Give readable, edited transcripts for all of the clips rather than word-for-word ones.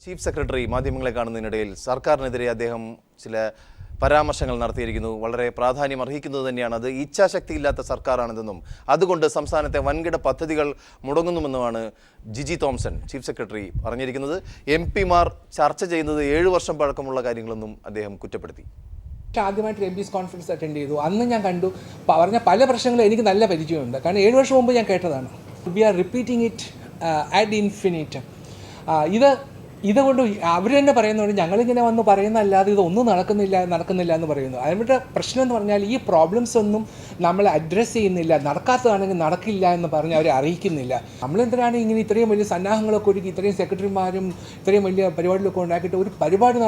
Chief secretary മാധ്യമങ്ങളെ കാണുന്നതിനിടയിൽ സർക്കാരിനെതിരെ അദ്ദേഹം ചില പരാമർശങ്ങൾ നടത്തിയിരിക്കുന്നു. വളരെ പ്രാധാന്യം അർഹിക്കുന്നത് തന്നെയാണ്. അത് ഇച്ഛാശക്തിയില്ലാത്ത സർക്കാരാണിതെന്നും അതുകൊണ്ട് സംസ്ഥാനത്തെ വൻകിട പദ്ധതികൾ മുടങ്ങുന്നുമെന്നുമാണ് ജിജി തോംസൺ ചീഫ് സെക്രട്ടറി പറഞ്ഞിരിക്കുന്നത്. MP-മാർ ചർച്ച ചെയ്യുന്നത് 7 വർഷം പഴക്കമുള്ള കാര്യങ്ങളെന്നും അദ്ദേഹം കുറ്റപ്പെടുത്തി. ആദ്യമായിട്ട് MP's കോൺഫറൻസ് അറ്റൻഡ് ചെയ്തു. അന്ന് ഞാൻ കണ്ടു പറഞ്ഞ പല പ്രശ്നങ്ങളും എനിക്ക് നല്ല പരിചയമുണ്ട്. കാരണം 7 വർഷം മുമ്പ് ഞാൻ കേട്ടതാണ്. We are repeating it ad infinitum. ഇതുകൊണ്ട് അവർ തന്നെ പറയുന്നുണ്ട് ഞങ്ങളിങ്ങനെ വന്ന് പറയുന്നതല്ലാതെ ഇതൊന്നും നടക്കുന്നില്ല എന്ന് പറയുന്നു. അതിൻ്റെ പ്രശ്നം എന്ന് പറഞ്ഞാൽ ഈ പ്രോബ്ലംസ് ഒന്നും നമ്മൾ അഡ്രസ്സ് ചെയ്യുന്നില്ല. നടക്കാത്തതാണെങ്കിൽ നടക്കില്ല എന്ന് പറഞ്ഞ് അവരെ അറിയിക്കുന്നില്ല. നമ്മളെന്തിനാണ് ഇങ്ങനെ ഇത്രയും വലിയ സന്നാഹങ്ങളൊക്കെ ഒരുക്കി ഇത്രയും സെക്രട്ടറിമാരും ഇത്രയും വലിയ പരിപാടികളൊക്കെ ഉണ്ടാക്കിയിട്ട് ഒരു പരിപാടി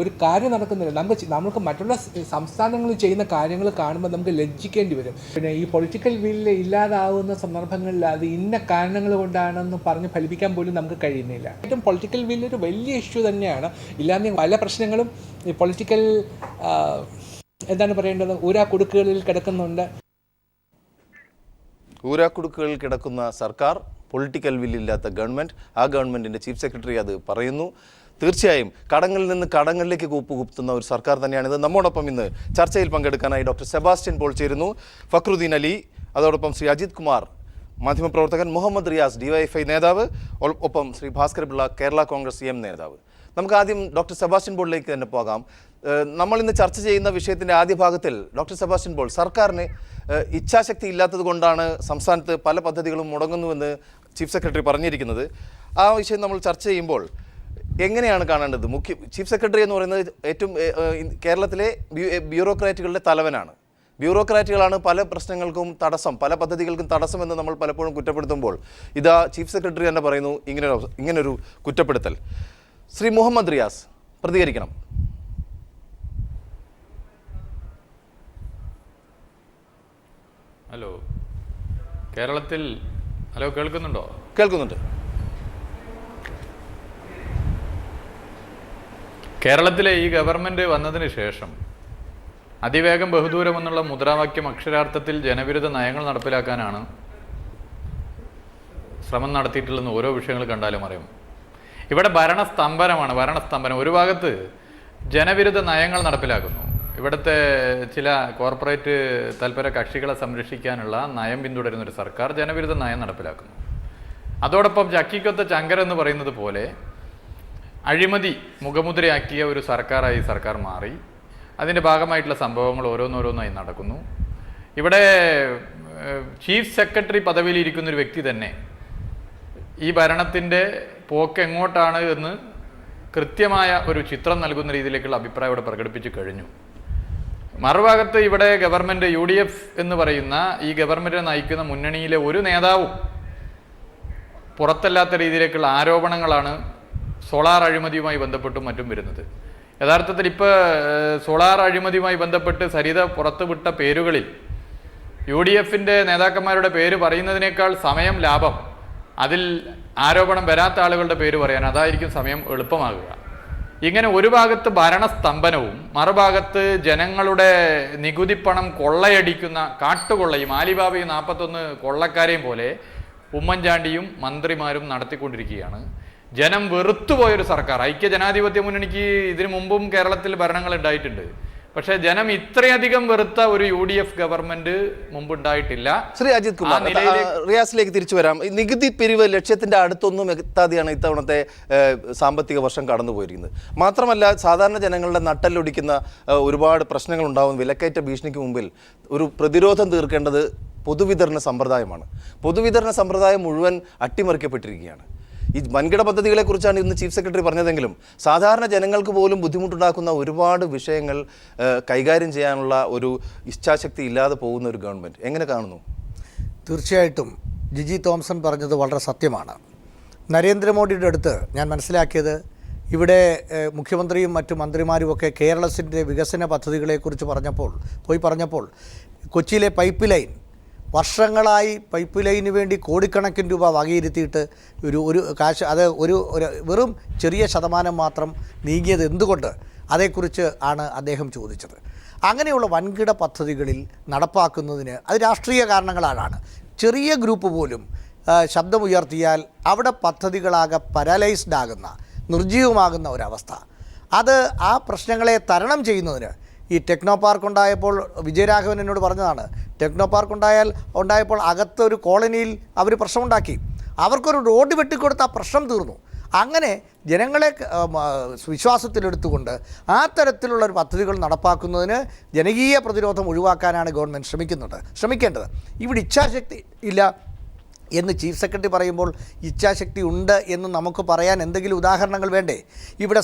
ഒരു കാര്യം നടക്കുന്നില്ല. നമുക്ക് മറ്റുള്ള സംസ്ഥാനങ്ങളിൽ ചെയ്യുന്ന കാര്യങ്ങൾ കാണുമ്പോൾ നമുക്ക് ലജ്ജിക്കേണ്ടി വരും. പിന്നെ ഈ പൊളിറ്റിക്കൽ വില്ല് ഇല്ലാതാവുന്ന സന്ദർഭങ്ങളിൽ അത് ഇന്ന കാരണങ്ങൾ കൊണ്ടാണെന്ന് പറഞ്ഞ് ഫലിപ്പിക്കാൻ പോലും നമുക്ക് കഴിയുന്നില്ല. ഏറ്റവും പൊളിറ്റിക്കൽ വില്ല് ഒരു വലിയ ഇഷ്യൂ തന്നെയാണ്. ഇല്ലാതെ പല പ്രശ്നങ്ങളും ഈ പൊളിറ്റിക്കൽ എന്താണ് പറയേണ്ടത് ഊരാക്കുടുക്കുകളിൽ കിടക്കുന്നുണ്ട്. ഊരാക്കുടുക്കുകളിൽ കിടക്കുന്ന സർക്കാർ, പൊളിറ്റിക്കൽ വില്ലില്ലാത്ത ഗവൺമെൻറ്, ആ ഗവൺമെൻറ്റിൻ്റെ ചീഫ് സെക്രട്ടറി അത് പറയുന്നു. തീർച്ചയായും കടങ്ങളിൽ നിന്ന് കടങ്ങളിലേക്ക് കൂപ്പുകുത്തുന്ന ഒരു സർക്കാർ തന്നെയാണിത്. നമ്മോടൊപ്പം ഇന്ന് ചർച്ചയിൽ പങ്കെടുക്കാനായി ഡോക്ടർ സെബാസ്റ്റ്യൻ പോൾ ചേരുന്നു, ഫക്രുദ്ദീൻ അലി, അതോടൊപ്പം ശ്രീ അജിത് കുമാർ മാധ്യമപ്രവർത്തകൻ, മുഹമ്മദ് റിയാസ് DYFI നേതാവ്, ഒപ്പം ശ്രീ ഭാസ്കർ പിള്ള കേരള കോൺഗ്രസ് M നേതാവ്. നമുക്ക് ആദ്യം ഡോക്ടർ സെബാസ്റ്റ്യൻ പോളിലേക്ക് തന്നെ പോകാം. നമ്മൾ ഇന്ന് ചർച്ച ചെയ്യുന്ന വിഷയത്തിൻ്റെ ആദ്യ ഭാഗത്തിൽ ഡോക്ടർ സെബാസ്റ്റ്യൻ പോൾ സർക്കാരിന് ഇച്ഛാശക്തി ഇല്ലാത്തത് കൊണ്ടാണ് സംസ്ഥാനത്ത് പല പദ്ധതികളും മുടങ്ങുന്നുവെന്ന് ചീഫ് സെക്രട്ടറി പറഞ്ഞിരിക്കുന്നത്. ആ വിഷയം നമ്മൾ ചർച്ച ചെയ്യുമ്പോൾ എങ്ങനെയാണ് കാണേണ്ടത്? ചീഫ് സെക്രട്ടറി എന്ന് പറയുന്നത് ഏറ്റവും കേരളത്തിലെ ബ്യൂറോക്രാറ്റുകളുടെ തലവനാണ്. ബ്യൂറോക്രാറ്റുകളാണ് പല പ്രശ്നങ്ങൾക്കും തടസ്സം, പല പദ്ധതികൾക്കും തടസ്സമെന്ന് നമ്മൾ പലപ്പോഴും കുറ്റപ്പെടുത്തുമ്പോൾ ഇതാ ചീഫ് സെക്രട്ടറി തന്നെ പറയുന്നു ഇങ്ങനൊരു കുറ്റപ്പെടുത്തൽ. ശ്രീ മുഹമ്മദ് റിയാസ് പ്രതികരിക്കണം. ഹലോ, കേൾക്കുന്നുണ്ടോ? കേൾക്കുന്നുണ്ട്. കേരളത്തിലെ ഈ ഗവൺമെൻറ് വന്നതിന് ശേഷം അതിവേഗം ബഹുദൂരം എന്നുള്ള മുദ്രാവാക്യം അക്ഷരാർത്ഥത്തിൽ ജനവിരുദ്ധ നയങ്ങൾ നടപ്പിലാക്കാനാണ് ശ്രമം നടത്തിയിട്ടുള്ളതെന്ന് ഓരോ വിഷയങ്ങൾ കണ്ടാലും അറിയും. ഇവിടെ ഭരണസ്തംഭനം. ഒരു ഭാഗത്ത് ജനവിരുദ്ധ നയങ്ങൾ നടപ്പിലാക്കുന്നു. ഇവിടുത്തെ ചില കോർപ്പറേറ്റ് തൽപര കക്ഷികളെ സംരക്ഷിക്കാനുള്ള നയം പിന്തുടരുന്ന ഒരു സർക്കാർ ജനവിരുദ്ധ നയം നടപ്പിലാക്കുന്നു. അതോടൊപ്പം ചക്കിക്കൊത്ത ചങ്കർ എന്ന് പറയുന്നത് പോലെ അഴിമതി മുഖമുദ്രയാക്കിയ ഒരു സർക്കാരായി സർക്കാർ മാറി. അതിൻ്റെ ഭാഗമായിട്ടുള്ള സംഭവങ്ങൾ ഓരോന്നോരോന്നായി നടക്കുന്നു. ഇവിടെ ചീഫ് സെക്രട്ടറി പദവിയിൽ ഇരിക്കുന്നൊരു വ്യക്തി തന്നെ ഈ ഭരണത്തിൻ്റെ പോക്ക് എങ്ങോട്ടാണ് എന്ന് കൃത്യമായ ഒരു ചിത്രം നൽകുന്ന രീതിയിലേക്കുള്ള അഭിപ്രായം ഇവിടെ പ്രകടിപ്പിച്ചു കഴിഞ്ഞു. മറുഭാഗത്ത് ഇവിടെ ഗവൺമെൻറ് UDF എന്ന് പറയുന്ന ഈ ഗവൺമെൻറ്റിനെ നയിക്കുന്ന മുന്നണിയിലെ ഒരു നേതാവും പുറത്തല്ലാത്ത രീതിയിലേക്കുള്ള ആരോപണങ്ങളാണ് സോളാർ അഴിമതിയുമായി ബന്ധപ്പെട്ടും മറ്റും വരുന്നത്. യഥാർത്ഥത്തിൽ ഇപ്പോൾ സോളാർ അഴിമതിയുമായി ബന്ധപ്പെട്ട് സരിത പുറത്തുവിട്ട പേരുകളിൽ UDFൻ്റെ നേതാക്കന്മാരുടെ പേര് പറയുന്നതിനേക്കാൾ സമയം ലാഭം അതിൽ ആരോപണം വരാത്ത ആളുകളുടെ പേര് പറയാൻ, അതായിരിക്കും സമയം എളുപ്പമാകുക. ഇങ്ങനെ ഒരു ഭാഗത്ത് ഭരണസ്തംഭനവും മറുഭാഗത്ത് ജനങ്ങളുടെ നികുതിപ്പണം കൊള്ളയടിക്കുന്ന കാട്ടുകൊള്ളയും ആലിബാബയും 41 കൊള്ളക്കാരെയും പോലെ ഉമ്മൻചാണ്ടിയും മന്ത്രിമാരും നടത്തിക്കൊണ്ടിരിക്കുകയാണ്. ജനം വെറുത്തുപോയൊരു സർക്കാർ. ഐക്യജനാധിപത്യ മുന്നണിക്ക് ഇതിനു മുമ്പും കേരളത്തിൽ ഭരണങ്ങൾ ഉണ്ടായിട്ടുണ്ട്. പക്ഷേ ജനം ഇത്രയധികം വെറുത്ത ഒരു UDF ഗവൺമെന്റ് മുമ്പുണ്ടായിട്ടില്ല. ശ്രീ അജിത് കുമാർ, റിയാസിലേക്ക് തിരിച്ചു വരാം. നികുതി പിരിവ് ലക്ഷ്യത്തിന്റെ അടുത്തൊന്നും എത്താതെയാണ് ഇത്തവണത്തെ സാമ്പത്തിക വർഷം കടന്നുപോയിരിക്കുന്നത്. മാത്രമല്ല സാധാരണ ജനങ്ങളുടെ നട്ടല്ലൊടിക്കുന്ന ഒരുപാട് പ്രശ്നങ്ങൾ ഉണ്ടാവും. വിലക്കയറ്റ ഭീഷണിക്ക് മുമ്പിൽ ഒരു പ്രതിരോധം തീർക്കേണ്ടത് പൊതുവിതരണ സമ്പ്രദായമാണ്. പൊതുവിതരണ സമ്പ്രദായം മുഴുവൻ അട്ടിമറിക്കപ്പെട്ടിരിക്കുകയാണ്. ഈ വൻകിട പദ്ധതികളെക്കുറിച്ചാണ് ഇന്ന് ചീഫ് സെക്രട്ടറി പറഞ്ഞതെങ്കിലും സാധാരണ ജനങ്ങൾക്ക് പോലും ബുദ്ധിമുട്ടുണ്ടാക്കുന്ന ഒരുപാട് വിഷയങ്ങൾ കൈകാര്യം ചെയ്യാനുള്ള ഒരു ഇച്ഛാശക്തി ഇല്ലാതെ പോകുന്ന ഒരു ഗവൺമെൻറ് എങ്ങനെ കാണുന്നു? തീർച്ചയായിട്ടും ജിജി തോംസൺ പറഞ്ഞത് വളരെ സത്യമാണ്. നരേന്ദ്രമോദിയുടെ അടുത്ത് ഞാൻ മനസ്സിലാക്കിയത് ഇവിടെ മുഖ്യമന്ത്രിയും മറ്റു മന്ത്രിമാരുമൊക്കെ കേരളത്തിൻ്റെ വികസന പദ്ധതികളെക്കുറിച്ച് പറഞ്ഞപ്പോൾ കൊച്ചിയിലെ പൈപ്പ് ലൈൻ വർഷങ്ങളായി പൈപ്പ് ലൈനിന് വേണ്ടി കോടിക്കണക്കിന് രൂപ വകയിരുത്തിയിട്ട് ഒരു കാശ് അത് ഒരു വെറും ചെറിയ ശതമാനം മാത്രം നീങ്ങിയത് എന്തുകൊണ്ട്, അതേക്കുറിച്ച് ആണ് അദ്ദേഹം ചോദിച്ചത്. അങ്ങനെയുള്ള വൻകിട പദ്ധതികളിൽ നടപ്പാക്കുന്നതിന് അത് രാഷ്ട്രീയ കാരണങ്ങളാണ്. ചെറിയ ഗ്രൂപ്പ് പോലും ശബ്ദമുയർത്തിയാൽ അവിടെ പദ്ധതികളാകെ പാരലൈസ്ഡ് ആകുന്ന നിർജ്ജീവമാകുന്ന ഒരവസ്ഥ. അത് ആ പ്രശ്നങ്ങളെ തരണം ചെയ്യുന്നതിന് ഈ ടെക്നോ പാർക്ക് ഉണ്ടായപ്പോൾ വിജയരാഘവൻ എന്നോട് പറഞ്ഞതാണ്, ടെക്നോ പാർക്ക് ഉണ്ടായപ്പോൾ അകത്തൊരു കോളനിയിൽ അവർ പ്രശ്നമുണ്ടാക്കി, അവർക്കൊരു റോഡ് വെട്ടിക്കൊടുത്ത് ആ പ്രശ്നം തീർന്നു. അങ്ങനെ ജനങ്ങളെ വിശ്വാസത്തിലെടുത്തുകൊണ്ട് ആ തരത്തിലുള്ള ഒരു പദ്ധതികൾ നടപ്പാക്കുന്നതിന് ജനകീയ പ്രതിരോധം ഒഴിവാക്കാനാണ് ഗവൺമെൻറ് ശ്രമിക്കേണ്ടത്. ഇവിടെ ഇച്ഛാശക്തി ഇല്ല എന്ന് ചീഫ് സെക്രട്ടറി പറയുമ്പോൾ ഇച്ഛാശക്തി ഉണ്ട് എന്ന് നമുക്ക് പറയാൻ എന്തെങ്കിലും ഉദാഹരണങ്ങൾ വേണ്ടേ? ഇവിടെ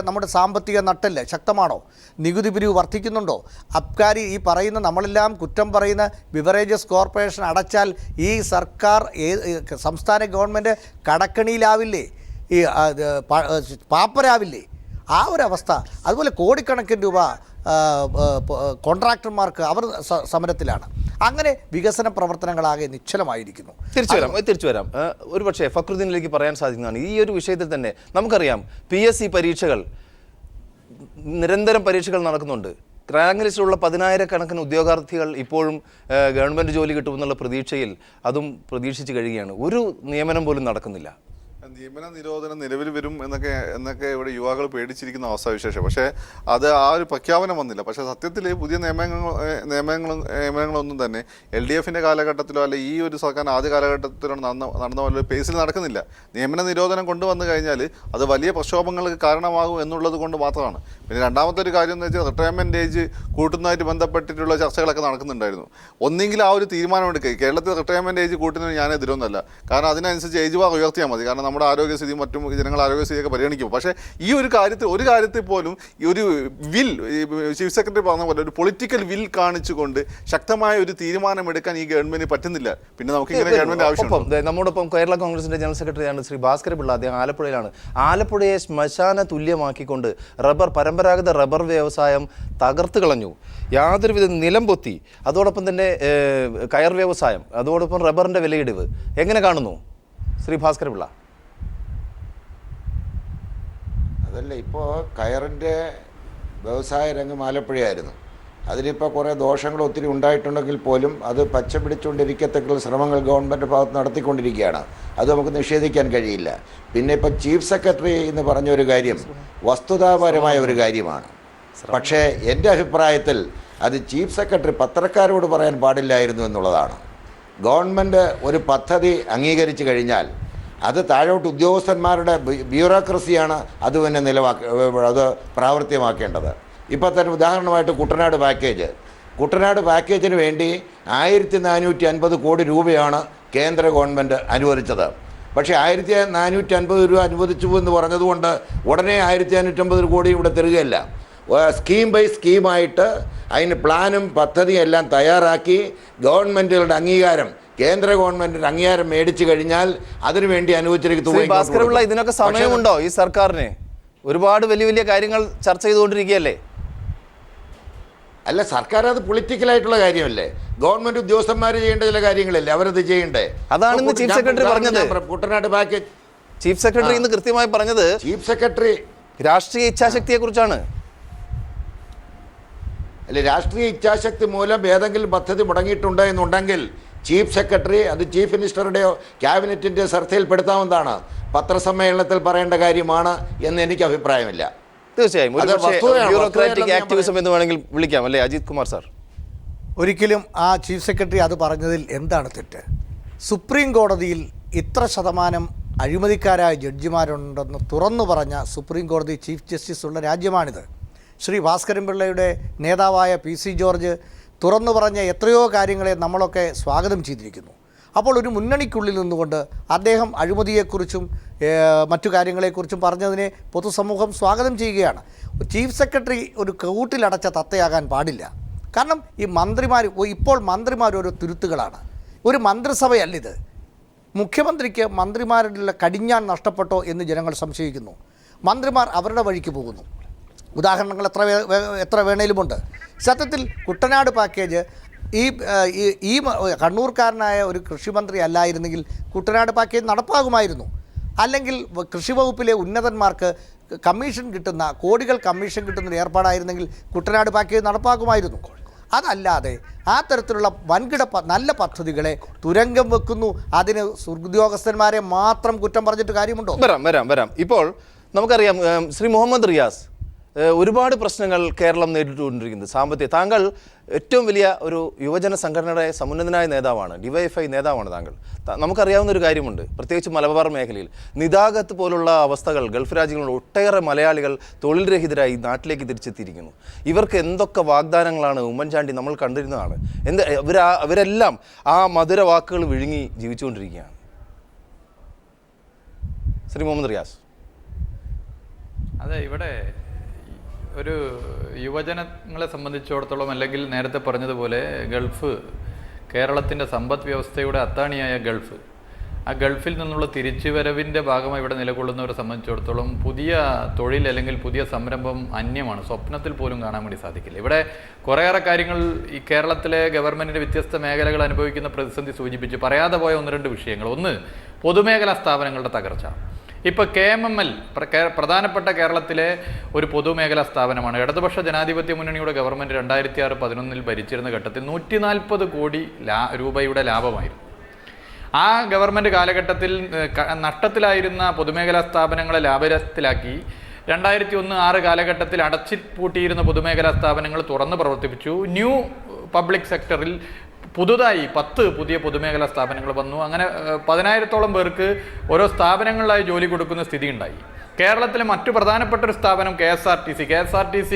നമ്മുടെ സാമ്പത്തിക നട്ടല് ശക്തമാണോ? നികുതി പിരിവ് വർദ്ധിക്കുന്നുണ്ടോ? അബ്കാരി ഈ പറയുന്ന നമ്മളെല്ലാം കുറ്റം പറയുന്ന ബിവറേജസ് കോർപ്പറേഷൻ അടച്ചാൽ ഈ സർക്കാർ സംസ്ഥാന ഗവൺമെൻറ് കടക്കണിയിലാവില്ലേ? ഈ പാപ്പരാവില്ലേ? ആ ഒരവസ്ഥ. അതുപോലെ കോടിക്കണക്കിന് രൂപ കോൺട്രാക്ടർമാർക്ക് അവർ സമരത്തിലാണ്. അങ്ങനെ വികസന പ്രവർത്തനങ്ങളാകെ നിശ്ചലമായിരിക്കുന്നു. തിരിച്ചു വരാം. ഒരു പക്ഷേ ഫക്രുദ്ദീനിലേക്ക് പറയാൻ സാധിക്കുന്നതാണ് ഈ ഒരു വിഷയത്തിൽ തന്നെ. നമുക്കറിയാം PSC പരീക്ഷകൾ, നിരന്തരം പരീക്ഷകൾ നടക്കുന്നുണ്ട്. റാങ്ക് ലിസ്റ്റിലുള്ള 10,000-കണക്കിന് ഉദ്യോഗാർത്ഥികൾ ഇപ്പോഴും ഗവൺമെൻറ് ജോലി കിട്ടുമെന്നുള്ള പ്രതീക്ഷയിൽ അതും പ്രതീക്ഷിച്ച് കഴിയുകയാണ്. ഒരു നിയമനം പോലും നടക്കുന്നില്ല. നിയമന നിരോധനം നിലവിൽ വരും എന്നൊക്കെ ഇവിടെ യുവാക്കൾ പേടിച്ചിരിക്കുന്ന അവസ്ഥാവിശേഷം. പക്ഷേ അത് ആ ഒരു പ്രഖ്യാപനം വന്നില്ല. പക്ഷേ സത്യത്തിൽ പുതിയ നിയമങ്ങളൊന്നും തന്നെ LDFന്റെ കാലഘട്ടത്തിലോ അല്ലെ ഈ ഒരു സർക്കാർ ആദ്യ കാലഘട്ടത്തിലോ നടന്ന പോലെ പേസിൽ നടക്കുന്നില്ല. നിയമന നിരോധനം കൊണ്ടുവന്നു കഴിഞ്ഞാൽ അത് വലിയ പ്രക്ഷോഭങ്ങൾക്ക് കാരണമാകും എന്നുള്ളത് കൊണ്ട് മാത്രമാണ്. പിന്നെ രണ്ടാമത്തെ ഒരു കാര്യം എന്ന് വെച്ചാൽ റിട്ടയർമെൻറ്റ് ഏജ് കൂട്ടുന്നതായിട്ട് ബന്ധപ്പെട്ടിട്ടുള്ള ചർച്ചകളൊക്കെ നടക്കുന്നുണ്ടായിരുന്നു. ഒന്നെങ്കിൽ ആ ഒരു തീരുമാനം എടുക്കുക. കേരളത്തിൽ റിട്ടയർമെൻറ്റ് ഏജ് കൂട്ടുന്നതിന് ഞാൻ എതിരൊന്നുമല്ല. കാരണം അതിനനുസരിച്ച് ഏജ് ബാർ ഉയർത്തിയാൽ മതി. കാരണം നമ്മുടെ ആരോഗ്യസ്ഥിതിയും മറ്റും ജനങ്ങളുടെ ആരോഗ്യസ്ഥിതിയൊക്കെ പരിഗണിക്കും. പക്ഷേ ഈ ഒരു കാര്യത്തിൽ പോലും ഈ ഒരു ചീഫ് സെക്രട്ടറി പറഞ്ഞ പോലെ ഒരു പൊളിറ്റിക്കൽ വിൽ കാണിച്ചുകൊണ്ട് ശക്തമായ ഒരു തീരുമാനമെടുക്കാൻ ഈ ഗവൺമെന്റിന് പറ്റുന്നില്ല. പിന്നെ നമുക്ക് ഇങ്ങനെ ഗവൺമെന്റ് ആവശ്യമുണ്ട്. നമ്മോടൊപ്പം കേരള കോൺഗ്രസിന്റെ ജനറൽ സെക്രട്ടറിയാണ് ശ്രീ ഭാസ്കര പിള്ള. അദ്ദേഹം ആലപ്പുഴയിലാണ്. ആലപ്പുഴയെ ശ്മശാന തുല്യമാക്കിക്കൊണ്ട് പരമ്പരാഗത റബ്ബർ വ്യവസായം തകർത്ത് കളഞ്ഞു. യാതൊരുവിധ നിലം പൊത്തി. അതോടൊപ്പം തന്നെ കയർ വ്യവസായം, അതോടൊപ്പം റബ്ബറിന്റെ വിലയിടിവ് എങ്ങനെ കാണുന്നു ശ്രീ ഭാസ്കര പിള്ള? അതല്ല, ഇപ്പോൾ കയറിൻ്റെ വ്യവസായ രംഗം ആലപ്പുഴയായിരുന്നു. അതിലിപ്പോൾ കുറേ ദോഷങ്ങൾ ഒത്തിരി ഉണ്ടായിട്ടുണ്ടെങ്കിൽ പോലും അത് പച്ച പിടിച്ചുകൊണ്ടിരിക്കത്തക്കുള്ള ശ്രമങ്ങൾ ഗവൺമെൻറ് ഭാഗത്ത് നടത്തിക്കൊണ്ടിരിക്കുകയാണ്. അത് നമുക്ക് നിഷേധിക്കാൻ കഴിയില്ല. പിന്നെ ഇപ്പോൾ ചീഫ് സെക്രട്ടറി എന്ന് പറഞ്ഞൊരു കാര്യം വസ്തുതാപരമായ ഒരു കാര്യമാണ്. പക്ഷേ എൻ്റെ അഭിപ്രായത്തിൽ അത് ചീഫ് സെക്രട്ടറി പത്രക്കാരോട് പറയാൻ പാടില്ലായിരുന്നു എന്നുള്ളതാണ്. ഗവൺമെൻറ് ഒരു പദ്ധതി അംഗീകരിച്ചു കഴിഞ്ഞാൽ അത് താഴോട്ട് ഉദ്യോഗസ്ഥന്മാരുടെ ബ്യൂറോക്രസിയാണ് അത് തന്നെ അത് പ്രാവർത്തികമാക്കേണ്ടത്. ഇപ്പോൾ തന്നെ ഉദാഹരണമായിട്ട് കുട്ടനാട് പാക്കേജിന് വേണ്ടി 1450 കോടി രൂപയാണ് കേന്ദ്ര ഗവൺമെൻറ് അനുവദിച്ചത്. പക്ഷേ 1450 രൂപ അനുവദിച്ചു എന്ന് പറഞ്ഞതുകൊണ്ട് ഉടനെ 1550 കോടി ഇവിടെ തരികയല്ല. സ്കീം ബൈ സ്കീമായിട്ട് അതിന് പ്ലാനും പദ്ധതിയും എല്ലാം തയ്യാറാക്കി ഗവൺമെൻറ്റുകളുടെ അംഗീകാരം, കേന്ദ്ര ഗവൺമെന്റിന്റെ അംഗീകാരം മേടിച്ചു കഴിഞ്ഞാൽ അതിനുവേണ്ടി അനുവദിച്ചിരിക്കുന്ന ഇതിനൊക്കെ സമയമുണ്ടോ ഈ സർക്കാരിന്? ഒരുപാട് വലിയ വലിയ കാര്യങ്ങൾ ചർച്ച ചെയ്തുകൊണ്ടിരിക്കുകയല്ലേ? അല്ല, സർക്കാർ അത് പൊളിറ്റിക്കലായിട്ടുള്ള കാര്യമല്ലേ? ഗവൺമെന്റ് ഉദ്യോഗസ്ഥന്മാർ ചെയ്യേണ്ട ചില കാര്യങ്ങളല്ലേ അവരത് ചെയ്യണ്ടേ? അതാണ് ചീഫ് സെക്രട്ടറി പറഞ്ഞത്. കുട്ടനാട് പാക്കേജ് ചീഫ് സെക്രട്ടറി ഇന്ന് കൃത്യമായി പറഞ്ഞത് ചീഫ് സെക്രട്ടറി രാഷ്ട്രീയ ഇച്ഛാശക്തിയെ കുറിച്ചാണ്. അല്ലെ, രാഷ്ട്രീയ ഇച്ഛാശക്തി മൂലം ഏതെങ്കിലും പദ്ധതി മുടങ്ങിയിട്ടുണ്ട് എന്നുണ്ടെങ്കിൽ ചീഫ് സെക്രട്ടറി അത് ചീഫ് മിനിസ്റ്ററുടെയോ ക്യാബിനറ്റിൻ്റെ ശ്രദ്ധയിൽപ്പെടുത്താവുന്നതാണ്. പത്രസമ്മേളനത്തിൽ പറയേണ്ട കാര്യമാണ് എന്ന് എനിക്ക് അഭിപ്രായമില്ല. തീർച്ചയായും ബ്യൂറോക്രാറ്റിക് ആക്ടിവിസം എന്ന് വേണമെങ്കിൽ വിളിക്കാം, അല്ലേ അജിത് കുമാർ സാർ? ഒരിക്കലും ആ ചീഫ് സെക്രട്ടറി അത് പറഞ്ഞതിൽ എന്താണ് തെറ്റ്? സുപ്രീം കോടതിയിൽ ഇത്ര ശതമാനം അഴിമതിക്കാരായ ജഡ്ജിമാരുണ്ടെന്ന് തുറന്നു പറഞ്ഞ സുപ്രീം കോടതി ചീഫ് ജസ്റ്റിസ് ഉള്ള രാജ്യമാണിത്. ശ്രീ ഭാസ്കരൻ പിള്ളയുടെ നേതാവായ PC ജോർജ് തുറന്നു പറഞ്ഞ എത്രയോ കാര്യങ്ങളെ നമ്മളൊക്കെ സ്വാഗതം ചെയ്തിരിക്കുന്നു. അപ്പോൾ ഒരു മുന്നണിക്കുള്ളിൽ നിന്നുകൊണ്ട് അദ്ദേഹം അഴിമതിയെക്കുറിച്ചും മറ്റു കാര്യങ്ങളെക്കുറിച്ചും പറഞ്ഞതിനെ പൊതുസമൂഹം സ്വാഗതം ചെയ്യുകയാണ്. ചീഫ് സെക്രട്ടറി ഒരു കൂട്ടിലടച്ച തത്തയാകാൻ പാടില്ല. കാരണം ഈ ഇപ്പോൾ മന്ത്രിമാർ ഓരോ തുരുത്തുകളാണ്. ഒരു മന്ത്രിസഭയല്ലിത്. മുഖ്യമന്ത്രിക്ക് മന്ത്രിമാരുടെ കടിഞ്ഞാൺ നഷ്ടപ്പെട്ടോ എന്ന് ജനങ്ങൾ സംശയിക്കുന്നു. മന്ത്രിമാർ അവരുടെ വഴിക്ക് പോകുന്നു. ഉദാഹരണങ്ങൾ എത്ര വേണേലുമുണ്ട്. സത്യത്തിൽ കുട്ടനാട് പാക്കേജ് ഈ കണ്ണൂർക്കാരനായ ഒരു കൃഷിമന്ത്രി അല്ലായിരുന്നെങ്കിൽ കുട്ടനാട് പാക്കേജ് നടപ്പാകുമായിരുന്നു. അല്ലെങ്കിൽ കൃഷി വകുപ്പിലെ ഉന്നതന്മാർക്ക് കോടികൾ കമ്മീഷൻ കിട്ടുന്ന ഏർപ്പാടായിരുന്നെങ്കിൽ കുട്ടനാട് പാക്കേജ് നടപ്പാക്കുമായിരുന്നു. അതല്ലാതെ ആ തരത്തിലുള്ള വൻകിട നല്ല പദ്ധതികളെ തുരങ്കം വെക്കുന്നു. അതിന് ഉദ്യോഗസ്ഥന്മാരെ മാത്രം കുറ്റം പറഞ്ഞിട്ട് കാര്യമുണ്ടോ? വരാം. ഇപ്പോൾ നമുക്കറിയാം ശ്രീ മുഹമ്മദ് റിയാസ്, ഒരുപാട് പ്രശ്നങ്ങൾ കേരളം നേരിട്ടുകൊണ്ടിരിക്കുന്നത് സാമ്പത്തിക. താങ്കൾ ഏറ്റവും വലിയ ഒരു യുവജന സംഘടനയുടെ സമുന്നതനായ നേതാവാണ്, ഡിവൈഎഫ്ഐ നേതാവാണ് താങ്കൾ. നമുക്കറിയാവുന്ന ഒരു കാര്യമുണ്ട്, പ്രത്യേകിച്ച് മലബാർ മേഖലയിൽ നിതാഖത്ത് പോലുള്ള അവസ്ഥകൾ ഗൾഫ് രാജ്യങ്ങളിൽ ഒട്ടേറെ മലയാളികൾ തൊഴിൽ രഹിതരായി നാട്ടിലേക്ക് തിരിച്ചെത്തിയിരിക്കുന്നു. ഇവർക്ക് എന്തൊക്കെ വാഗ്ദാനങ്ങളാണ് ഉമ്മൻചാണ്ടി നമ്മൾ കണ്ടിരുന്നതാണ്. അവരെല്ലാം ആ മധുര വാക്കുകൾ വിഴുങ്ങി ജീവിച്ചുകൊണ്ടിരിക്കുകയാണ്. ശ്രീ മുഹമ്മദ് റിയാസ്. അതെ, ഇവിടെ ഒരു യുവജനങ്ങളെ സംബന്ധിച്ചിടത്തോളം, അല്ലെങ്കിൽ നേരത്തെ പറഞ്ഞതുപോലെ ഗൾഫ്, കേരളത്തിൻ്റെ സമ്പദ് വ്യവസ്ഥയുടെ അത്താണിയായ ഗൾഫ്, ആ ഗൾഫിൽ നിന്നുള്ള തിരിച്ചുവരവിൻ്റെ ഭാഗമായി ഇവിടെ നിലകൊള്ളുന്നവരെ സംബന്ധിച്ചിടത്തോളം പുതിയ തൊഴിൽ അല്ലെങ്കിൽ പുതിയ സംരംഭം അന്യമാണ്, സ്വപ്നത്തിൽ പോലും കാണാൻ വേണ്ടി സാധിക്കില്ല. ഇവിടെ കുറേയേറെ കാര്യങ്ങൾ ഈ കേരളത്തിലെ ഗവൺമെൻറ്റിൻ്റെ വ്യത്യസ്ത മേഖലകൾ അനുഭവിക്കുന്ന പ്രതിസന്ധി സൂചിപ്പിച്ച് പറയാതെ പോയ 1-2 വിഷയങ്ങൾ. ഒന്ന്, പൊതുമേഖലാ സ്ഥാപനങ്ങളുടെ തകർച്ച. ഇപ്പോൾ KMML പ്രധാനപ്പെട്ട കേരളത്തിലെ ഒരു പൊതുമേഖലാ സ്ഥാപനമാണ്. ഇടതുപക്ഷ ജനാധിപത്യ മുന്നണിയുടെ ഗവൺമെൻറ് 2006-11 ഭരിച്ചിരുന്ന ഘട്ടത്തിൽ 140 കോടി രൂപയുടെ ലാഭമായിരുന്നു. ആ ഗവൺമെൻറ് കാലഘട്ടത്തിൽ നഷ്ടത്തിലായിരുന്ന പൊതുമേഖലാ സ്ഥാപനങ്ങളെ ലാഭത്തിലാക്കി 2001-6 കാലഘട്ടത്തിൽ അടച്ചിപ്പൂട്ടിയിരുന്ന പൊതുമേഖലാ സ്ഥാപനങ്ങൾ തുറന്ന് പ്രവർത്തിപ്പിച്ചു. ന്യൂ പബ്ലിക് സെക്ടറിൽ പുതുതായി 10 പുതിയ പൊതുമേഖലാ സ്ഥാപനങ്ങൾ വന്നു. അങ്ങനെ 10,000-ഓളം പേർക്ക് ഓരോ സ്ഥാപനങ്ങളിലായി ജോലി കൊടുക്കുന്ന സ്ഥിതി ഉണ്ടായി. കേരളത്തിലെ മറ്റു പ്രധാനപ്പെട്ട ഒരു സ്ഥാപനം KSRTC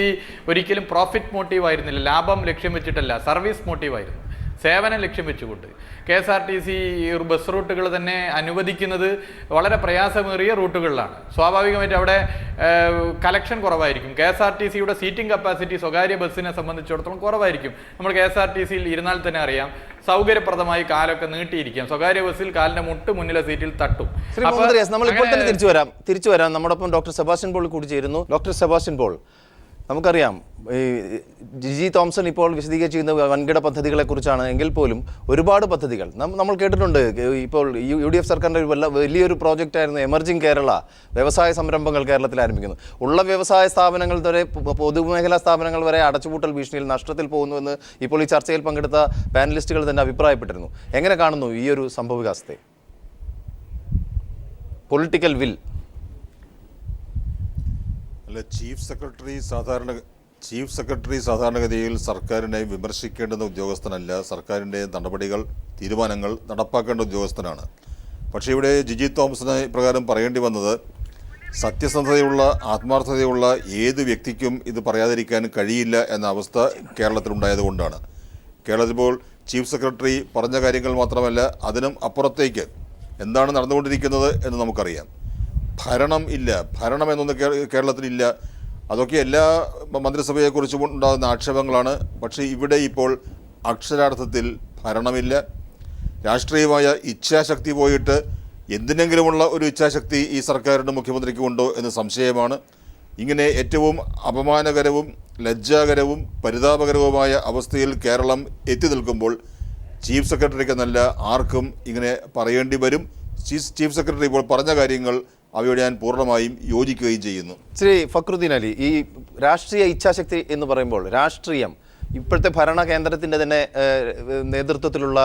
ഒരിക്കലും പ്രോഫിറ്റ് മോട്ടീവ് ആയിരുന്നില്ല, ലാഭം ലക്ഷ്യം വെച്ചിട്ടല്ല, സർവീസ് മോട്ടീവായിരുന്നു, സേവനം ലക്ഷ്യം വെച്ചുകൊണ്ട്. KSRTC ബസ് റൂട്ടുകൾ തന്നെ അനുവദിക്കുന്നത് വളരെ പ്രയാസമേറിയ റൂട്ടുകളിലാണ്. സ്വാഭാവികമായിട്ട് അവിടെ കളക്ഷൻ കുറവായിരിക്കും. KSRTCയുടെ സീറ്റിംഗ് കപ്പാസിറ്റി സ്വകാര്യ ബസ്സിനെ സംബന്ധിച്ചിടത്തോളം കുറവായിരിക്കും. നമ്മൾ KSRTCയിൽ ഇരുന്നാൽ തന്നെ അറിയാം, സൗകര്യപ്രദമായി കാലൊക്കെ നീട്ടിയിരിക്കാം. സ്വകാര്യ ബസ്സിൽ കാലിന്റെ മുട്ട് മുന്നിലെ സീറ്റിൽ തട്ടും. ശ്രീ മുഹമ്മദ് റിയാസ്, നമ്മൾ ഇപ്പോൾ തന്നെ തിരിച്ചു വരാം. നമ്മോടൊപ്പം ഡോക്ടർ സെബാസ്റ്റ്യൻ പോൾ കൂടി ചേരുന്നു. ഡോക്ടർ സെബാസ്റ്റ്യൻ പോൾ, നമുക്കറിയാം ഈ ജിജി തോംസൺ ഇപ്പോൾ വിശദീകരിച്ചിരുന്ന വൻകിട പദ്ധതികളെക്കുറിച്ചാണ്. എങ്കിൽ പോലും ഒരുപാട് പദ്ധതികൾ നമ്മൾ കേട്ടിട്ടുണ്ട്. ഇപ്പോൾ UDF സർക്കാരിൻ്റെ ഒരു വലിയൊരു പ്രോജക്റ്റായിരുന്നു എമർജിംഗ് കേരള, വ്യവസായ സംരംഭങ്ങൾ കേരളത്തിൽ ആരംഭിക്കുന്നു. ഉള്ള വ്യവസായ സ്ഥാപനങ്ങൾ വരെ, പൊതുമേഖലാ സ്ഥാപനങ്ങൾ വരെ അടച്ചുപൂട്ടൽ ഭീഷണിയിൽ നഷ്ടത്തിൽ പോകുന്നുവെന്ന് ഇപ്പോൾ ഈ ചർച്ചയിൽ പങ്കെടുത്ത പാനലിസ്റ്റുകൾ തന്നെ അഭിപ്രായപ്പെട്ടിരുന്നു. എങ്ങനെ കാണുന്നു ഈ ഒരു സംഭവവികാസത്തെ? Political will. ചീഫ് സെക്രട്ടറി സാധാരണഗതിയിൽ സർക്കാരിനെ വിമർശിക്കേണ്ടുന്ന ഉദ്യോഗസ്ഥനല്ല, സർക്കാരിൻ്റെ നടപടികൾ, തീരുമാനങ്ങൾ നടപ്പാക്കേണ്ട ഉദ്യോഗസ്ഥനാണ്. പക്ഷേ ഇവിടെ ജിജി തോമസിന് പ്രകാരം പറയേണ്ടി വന്നത്, സത്യസന്ധതയുള്ള, ആത്മാർത്ഥതയുള്ള ഏത് വ്യക്തിക്കും ഇത് പറയാതിരിക്കാൻ കഴിയില്ല എന്ന അവസ്ഥ കേരളത്തിലുണ്ടായതുകൊണ്ടാണ്. കേരളത്തിലിപ്പോൾ ചീഫ് സെക്രട്ടറി പറഞ്ഞ കാര്യങ്ങൾ മാത്രമല്ല, അതിനും അപ്പുറത്തേക്ക് എന്താണ് നടന്നുകൊണ്ടിരിക്കുന്നത് എന്ന് നമുക്കറിയാം. ഭരണം ഇല്ല, ഭരണം എന്നൊന്ന് കേരളത്തിലില്ല. അതൊക്കെ എല്ലാ മന്ത്രിസഭയെക്കുറിച്ചും ഉണ്ടാകുന്ന ആക്ഷേപങ്ങളാണ്. പക്ഷേ ഇവിടെ ഇപ്പോൾ അക്ഷരാർത്ഥത്തിൽ ഭരണമില്ല. രാഷ്ട്രീയമായ ഇച്ഛാശക്തി പോയിട്ട് എന്തിനെങ്കിലുമുള്ള ഒരു ഇച്ഛാശക്തി ഈ സർക്കാരിൻ്റെ മുഖ്യമന്ത്രിക്ക് ഉണ്ടോ എന്ന് സംശയമാണ്. ഇങ്ങനെ ഏറ്റവും അപമാനകരവും ലജ്ജാകരവും പരിതാപകരവുമായ അവസ്ഥയിൽ കേരളം എത്തി നിൽക്കുമ്പോൾ ചീഫ് സെക്രട്ടറിക്ക് എന്നല്ല ആർക്കും ഇങ്ങനെ പറയേണ്ടി വരും. ചീഫ് സെക്രട്ടറി ഇപ്പോൾ പറഞ്ഞ കാര്യങ്ങൾ അവയോട് ഞാൻ പൂർണ്ണമായും യോജിക്കുകയും ചെയ്യുന്നു. ശ്രീ ഫക്രുദ്ദീൻ അലി, ഈ രാഷ്ട്രീയ ഇച്ഛാശക്തി എന്ന് പറയുമ്പോൾ രാഷ്ട്രീയം ഇപ്പോഴത്തെ ഭരണ കേന്ദ്രത്തിൻ്റെ തന്നെ നേതൃത്വത്തിലുള്ള